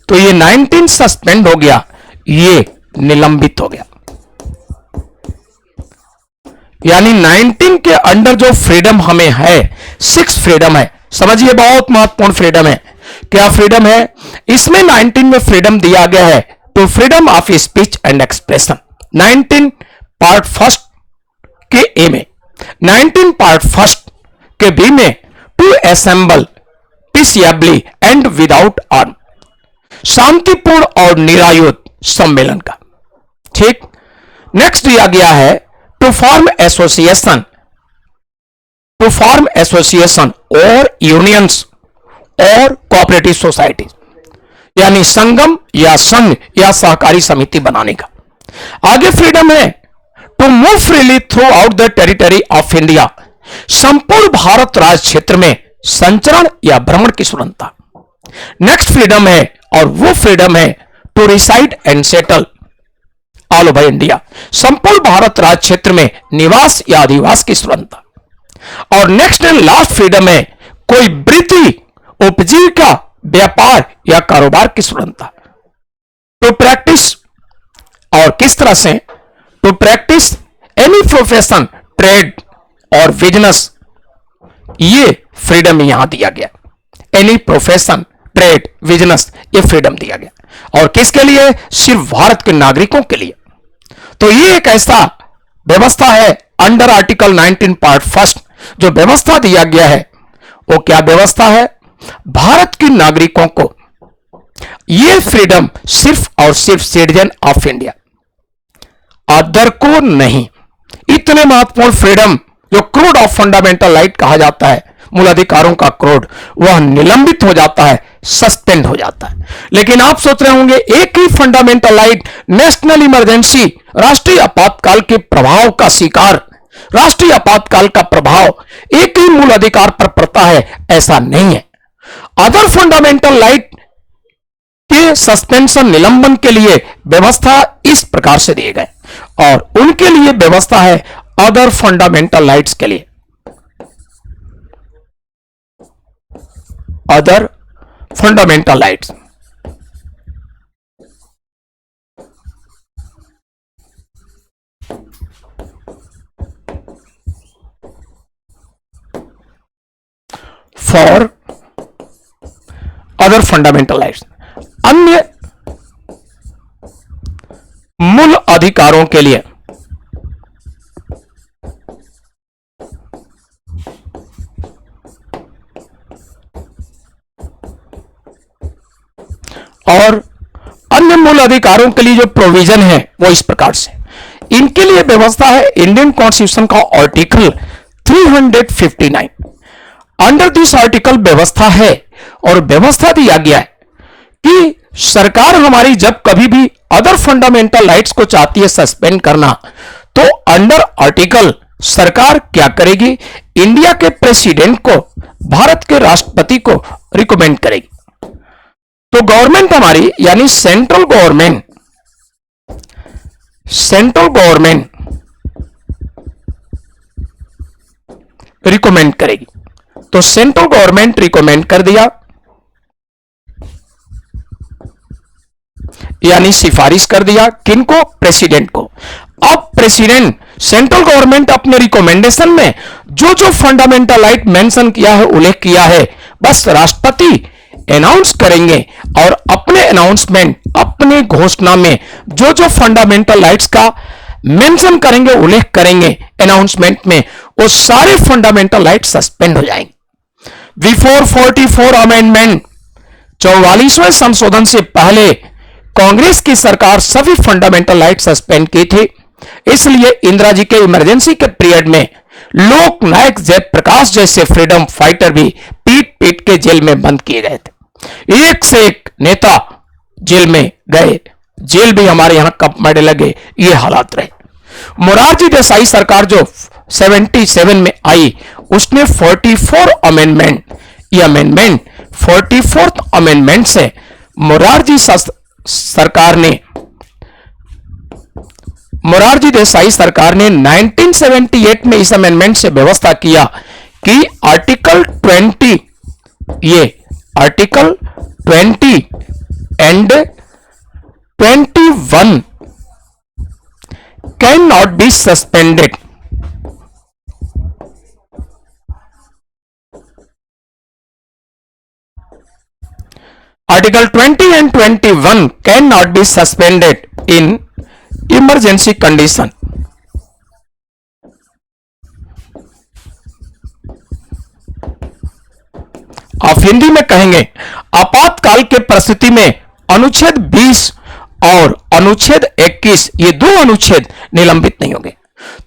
तो ये 19 सस्पेंड हो गया, ये निलंबित हो गया। यानी 19 के अंडर जो फ्रीडम हमें है, 6 फ्रीडम है, समझिए, बहुत महत्वपूर्ण फ्रीडम है। क्या फ्रीडम है? इसमें 19 में फ्रीडम दिया गया है to freedom of speech and expression. 19 part first के ए में, 19 पार्ट फर्स्ट के बी में, to assemble peacefully and without arm, शांतिपूर्ण और निरायुध सम्मेलन का। ठीक। नेक्स्ट दिया गया है to form association, to form association और यूनियंस और कोऑपरेटिव सोसाइटी, यानी संगम या संघ या सहकारी समिति बनाने का। आगे फ्रीडम है to move freely throughout the territory of India, संपूर्ण भारत राज्य क्षेत्र में संचरण या भ्रमण की स्वतंत्रता। नेक्स्ट फ्रीडम है, और वो फ्रीडम है to reside and settle all over India, संपूर्ण भारत राज्य क्षेत्र में निवास या अधिवास की स्वतंत्रता। और नेक्स्ट एंड लास्ट फ्रीडम है कोई वृत्ति, उपजीविका, व्यापार या कारोबार की स्वतंत्रता। टू प्रैक्टिस, और किस तरह से? To practice any profession, trade और बिजनेस, ये फ्रीडम यहां दिया गया। एनी प्रोफेशन, ट्रेड, बिजनेस, ये फ्रीडम दिया गया। और किसके लिए? सिर्फ भारत के नागरिकों के लिए। तो ये एक ऐसा व्यवस्था है अंडर आर्टिकल 19 पार्ट फर्स्ट, जो व्यवस्था दिया गया है। वो क्या व्यवस्था है? भारत के नागरिकों को ये फ्रीडम सिर्फ और सिर्फ सिटीजन ऑफ इंडिया, अदर को नहीं। इतने महत्वपूर्ण फ्रीडम, जो क्रोड ऑफ फंडामेंटल राइट कहा जाता है, मूल अधिकारों का क्रोड, वह निलंबित हो जाता है, सस्पेंड हो जाता है। लेकिन आप सोच रहे होंगे एक ही फंडामेंटल राइट, नेशनल इमरजेंसी, राष्ट्रीय आपातकाल के प्रभाव का शिकार, राष्ट्रीय आपातकाल का प्रभाव एक ही मूल अधिकार पर पड़ता है, ऐसा नहीं है। अदर फंडामेंटल राइट के सस्पेंशन, निलंबन के लिए व्यवस्था इस प्रकार से दिए गए, और उनके लिए व्यवस्था है अदर फंडामेंटल राइट्स के लिए। Other fundamental rights, for other fundamental rights, अन्य मूल अधिकारों के लिए। और अन्य मूल अधिकारों के लिए जो प्रोविजन है वो इस प्रकार से, इनके लिए व्यवस्था है इंडियन कॉन्स्टिट्यूशन का आर्टिकल 359। अंडर दिस आर्टिकल व्यवस्था है, और व्यवस्था दिया गया है कि सरकार हमारी जब कभी भी अदर फंडामेंटल राइट्स को चाहती है सस्पेंड करना, तो अंडर आर्टिकल सरकार क्या करेगी? इंडिया के प्रेसिडेंट को, भारत के राष्ट्रपति को रिकमेंड करेगी। तो गवर्नमेंट हमारी, यानी सेंट्रल गवर्नमेंट रिकमेंड करेगी। तो सेंट्रल गवर्नमेंट रिकमेंड कर दिया, यानी सिफारिश कर दिया, किनको? प्रेसिडेंट को। अब प्रेसिडेंट, सेंट्रल गवर्नमेंट अपने रिकमेंडेशन में जो जो फंडामेंटल राइट मेंशन किया है, उल्लेख किया है, बस राष्ट्रपति अनाउंस करेंगे, और अपने अनाउंसमेंट, अपने घोषणा में जो जो फंडामेंटल राइट्स का मेंशन करेंगे, उल्लेख करेंगे अनाउंसमेंट में, वो सारे फंडामेंटल राइट सस्पेंड हो जाएंगे। बिफोर 44 अमेंडमेंट, 44वें संशोधन से पहले कांग्रेस की सरकार सभी फंडामेंटल राइट सस्पेंड की थी। इसलिए इंदिरा जी के इमरजेंसी के पीरियड में लोकनायक जयप्रकाश जैसे फ्रीडम फाइटर भी पीट पीट के जेल में बंद किए गए थे। एक से एक नेता जेल में गए, जेल भी हमारे यहां कब मरने लगे, ये हालात रहे। मोरारजी देसाई सरकार जो 77 में आई, उसने 44 अमेंडमेंट, ये अमेंडमेंट 44th अमेंडमेंट से मोरारजी देसाई सरकार ने 1978 में इस अमेंडमेंट से व्यवस्था किया कि आर्टिकल 20, ये article 20 and 21 can not be suspended. Article 20 and 21 can not be suspended in emergency condition. आप हिंदी में कहेंगे आपातकाल के परिस्थिति में अनुच्छेद 20 और अनुच्छेद 21 ये दो अनुच्छेद निलंबित नहीं होंगे।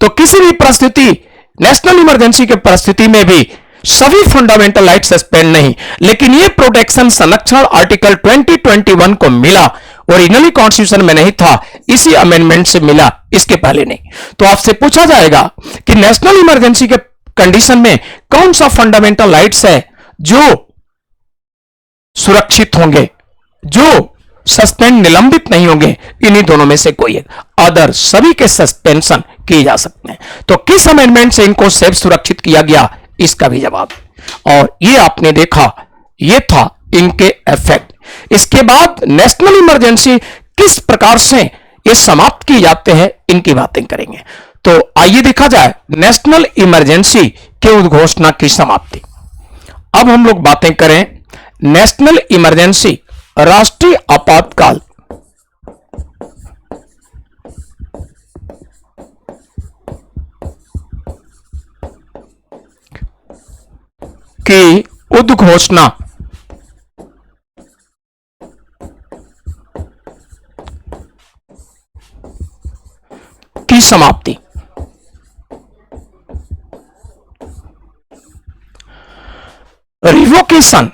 तो किसी भी परिस्थिति नेशनल इमरजेंसी के परिस्थिति में भी सभी फंडामेंटल राइट सस्पेंड नहीं, लेकिन ये प्रोटेक्शन संरक्षण आर्टिकल 2021 को मिला, ओरिजिनली कॉन्स्टिट्यूशन में नहीं था, इसी अमेंडमेंट से मिला, इसके पहले नहीं। तो आपसे पूछा जाएगा कि नेशनल इमरजेंसी के कंडीशन में कौन सा फंडामेंटल राइट्स है जो सुरक्षित होंगे, जो सस्पेंड निलंबित नहीं होंगे। इन्हीं दोनों में से कोई एक, अदर सभी के सस्पेंशन किए जा सकते हैं। तो किस अमेंडमेंट से इनको सेफ सुरक्षित किया गया, इसका भी जवाब। और ये आपने देखा, ये था इनके इफेक्ट। इसके बाद नेशनल इमरजेंसी किस प्रकार से ये समाप्त किए जाते हैं, इनकी बातें करेंगे। तो आइए देखा जाए नेशनल इमरजेंसी के उद्घोषणा की समाप्ति। अब हम लोग बातें करें नेशनल इमरजेंसी, राष्ट्रीय आपातकाल की उद्घोषणा की समाप्ति। Revocation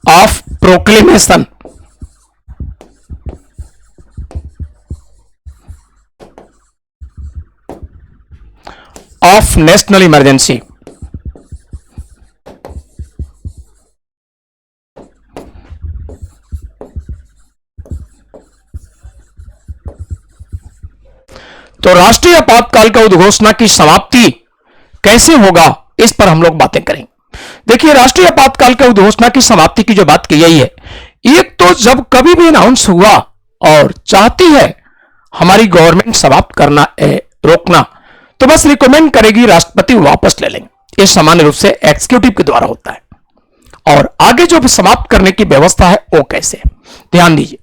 of proclamation of national emergency. तो राष्ट्रीय आपातकाल का उद्घोषणा की समाप्ति कैसे होगा, इस पर हम लोग बातें करेंगे। देखिए, राष्ट्रीय आपातकाल का उद्घोषणा की समाप्ति की जो बात की गई है, एक तो जब कभी भी अनाउंस हुआ और चाहती है हमारी गवर्नमेंट समाप्त करना रोकना, तो बस रिकमेंड करेगी, राष्ट्रपति वापस ले लेंगे। ये सामान्य रूप से एग्जीक्यूटिव के द्वारा होता है। और आगे जो समाप्त करने की व्यवस्था है वो कैसे, ध्यान दीजिए।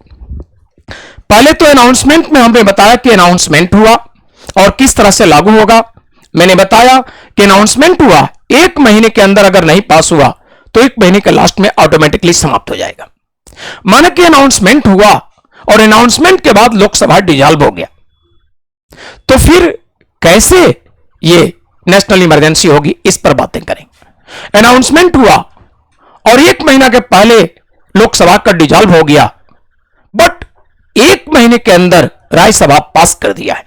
पहले तो अनाउंसमेंट में हमने बताया कि अनाउंसमेंट हुआ और किस तरह से लागू होगा। मैंने बताया कि अनाउंसमेंट हुआ, एक महीने के अंदर अगर नहीं पास हुआ तो एक महीने के लास्ट में ऑटोमेटिकली समाप्त हो जाएगा। माना कि अनाउंसमेंट हुआ और अनाउंसमेंट के बाद लोकसभा डिसॉल्व हो गया, तो फिर कैसे ये नेशनल इमरजेंसी होगी, इस पर बातें करेंगे। अनाउंसमेंट हुआ और एक महीना के पहले लोकसभा का डिसॉल्व हो गया, बट एक महीने के अंदर राज्यसभा पास कर दिया है।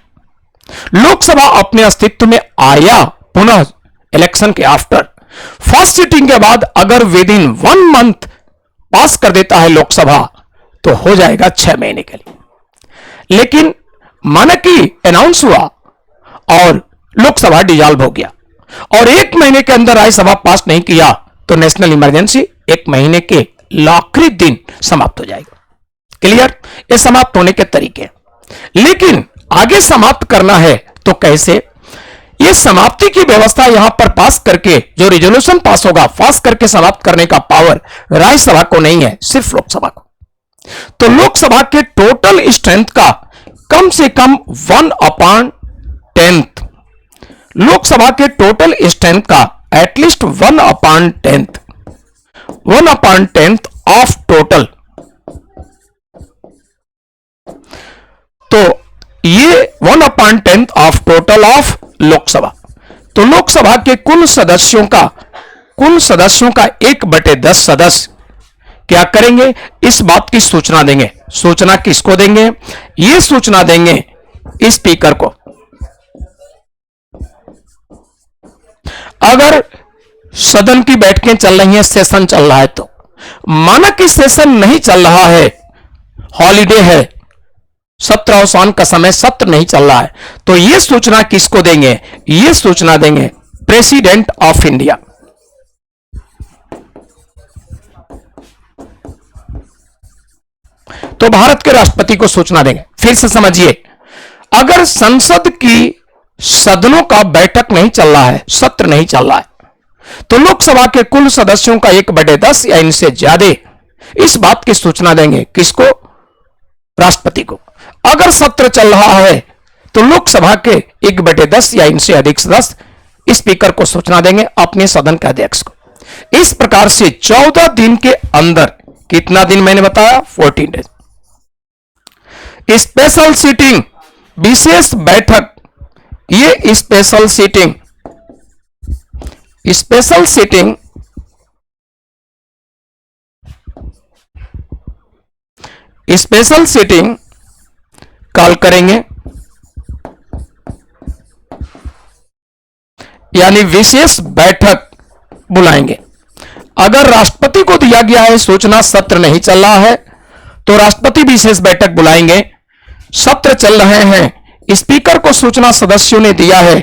लोकसभा अपने अस्तित्व में आया पुनः इलेक्शन के आफ्टर फर्स्ट सिटिंग के बाद अगर विद इन 1 मंथ पास कर देता है लोकसभा, तो हो जाएगा 6 महीने के लिए। लेकिन माना कि अनाउंस हुआ और लोकसभा डिसॉल्व हो गया और एक महीने के अंदर राज्यसभा पास नहीं किया, तो नेशनल इमरजेंसी एक महीने के आखिरी दिन समाप्त हो जाएगा। क्लियर, ये समाप्त होने के तरीके। लेकिन आगे समाप्त करना है तो कैसे, ये समाप्ति की व्यवस्था यहां पर पास करके जो रिजोल्यूशन पास होगा, पास करके समाप्त करने का पावर राज्यसभा को नहीं है, सिर्फ लोकसभा को। तो लोकसभा के टोटल स्ट्रेंथ का कम से कम 1/10, लोकसभा के टोटल स्ट्रेंथ का एटलीस्ट 1/10 ऑफ टोटल। तो ये 1/10 ऑफ टोटल ऑफ लोकसभा। तो लोकसभा के कुल सदस्यों का 1/10 सदस्य क्या करेंगे, इस बात की सूचना देंगे। सूचना किसको देंगे, ये सूचना देंगे स्पीकर को। अगर सदन की बैठकें चल रही हैं, सेशन चल रहा है, तो माना कि सेशन नहीं चल रहा है, हॉलीडे है, सत्र अवसान का समय, सत्र नहीं चल रहा है, तो यह सूचना किसको देंगे, यह सूचना देंगे प्रेसिडेंट ऑफ इंडिया। तो भारत के राष्ट्रपति को सूचना देंगे। फिर से समझिए, अगर संसद की सदनों का बैठक नहीं चल रहा है, सत्र नहीं चल रहा है, तो लोकसभा के कुल सदस्यों का 1/10 या इनसे ज्यादा इस बात की सूचना देंगे। किसको? राष्ट्रपति को। अगर सत्र चल रहा है तो लोकसभा के 1/10 या इनसे अधिक सदस्य स्पीकर को सूचना देंगे, अपने सदन के अध्यक्ष को। इस प्रकार से 14 दिन के अंदर, कितना दिन मैंने बताया? 14 डेज। स्पेशल सीटिंग, विशेष बैठक, ये स्पेशल सीटिंग कॉल करेंगे, यानी विशेष बैठक बुलाएंगे। अगर राष्ट्रपति को दिया गया है सूचना सत्र नहीं चल रहा है तो राष्ट्रपति विशेष बैठक बुलाएंगे। सत्र चल रहे हैं, स्पीकर को सूचना सदस्यों ने दिया है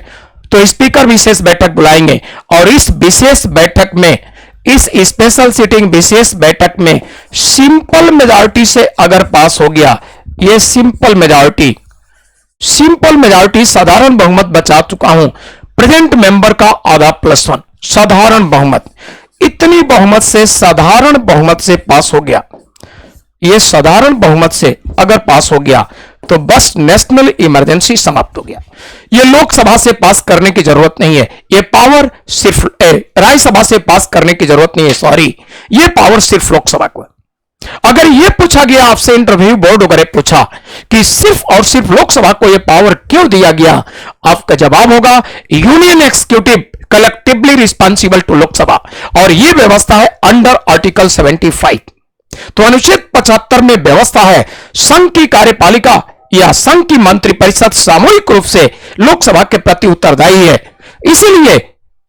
तो स्पीकर विशेष बैठक बुलाएंगे। और इस विशेष बैठक में, इस स्पेशल सीटिंग विशेष बैठक में सिंपल मेजॉरिटी से अगर पास हो गया, ये सिंपल मेजॉरिटी साधारण बहुमत बचा चुका हूं, प्रेजेंट मेंबर का आधा +1 साधारण बहुमत, इतनी बहुमत से साधारण बहुमत से पास हो गया, ये साधारण बहुमत से अगर पास हो गया तो बस नेशनल इमरजेंसी समाप्त हो गया। ये लोकसभा से पास करने की जरूरत नहीं है, ये पावर सिर्फ राज्यसभा से पास करने की जरूरत नहीं है, सॉरी, ये पावर सिर्फ लोकसभा को है। अगर ये पूछा गया आपसे, इंटरव्यू बोर्ड वगैरह पूछा कि सिर्फ और सिर्फ लोकसभा को ये पावर क्यों दिया गया, आपका जवाब होगा union executive collectively responsible to Lok Sabha, और ये व्यवस्था है अंडर आर्टिकल 75। तो अनुच्छेद 75 में व्यवस्था है संघ की कार्यपालिका या संघ की मंत्रिपरिषद सामूहिक रूप से लोकसभा के प्रति उत्तरदायी है। इसीलिए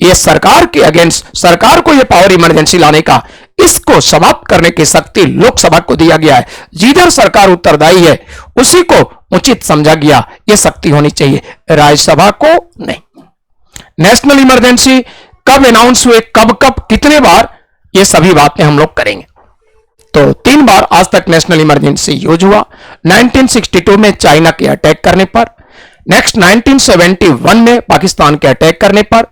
यह सरकार के अगेंस्ट, सरकार को यह पावर इमरजेंसी लाने का, इसको समाप्त करने की शक्ति लोकसभा को दिया गया है। जिधर सरकार उत्तरदायी है उसी को उचित समझा गया, यह शक्ति होनी चाहिए, राज्यसभा को नहीं। नेशनल इमरजेंसी कब अनाउंस हुए, कब कितने बार, ये सभी बातें हम लोग करेंगे। तो 3 बार आज तक नेशनल इमरजेंसी यूज हुआ। 1962 में चाइना के अटैक करने पर, नेक्स्ट 1971 में पाकिस्तान के अटैक करने पर,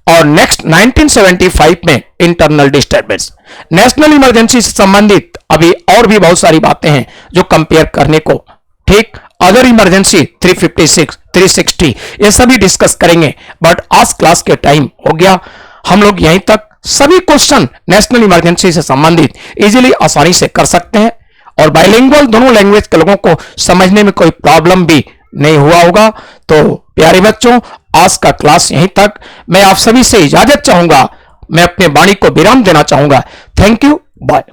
और नेक्स्ट 1975 में इंटरनल डिस्टर्बेंस। नेशनल इमरजेंसी से संबंधित अभी और भी बहुत सारी बातें हैं जो कंपेयर करने को, ठीक, अदर इमरजेंसी 356, 360 ये सभी डिस्कस करेंगे। बट आज क्लास के टाइम हो गया, हम लोग यहीं तक। सभी क्वेश्चन नेशनल इमरजेंसी से संबंधित इजीली आसानी से कर सकते हैं, और बाइलिंगुअल दोनों लैंग्वेज के लोगों को समझने में कोई प्रॉब्लम भी नहीं हुआ होगा। तो प्यारे बच्चों, आज का क्लास यहीं तक। मैं आप सभी से इजाजत चाहूंगा, मैं अपने वाणी को विराम देना चाहूंगा। Thank you, bye.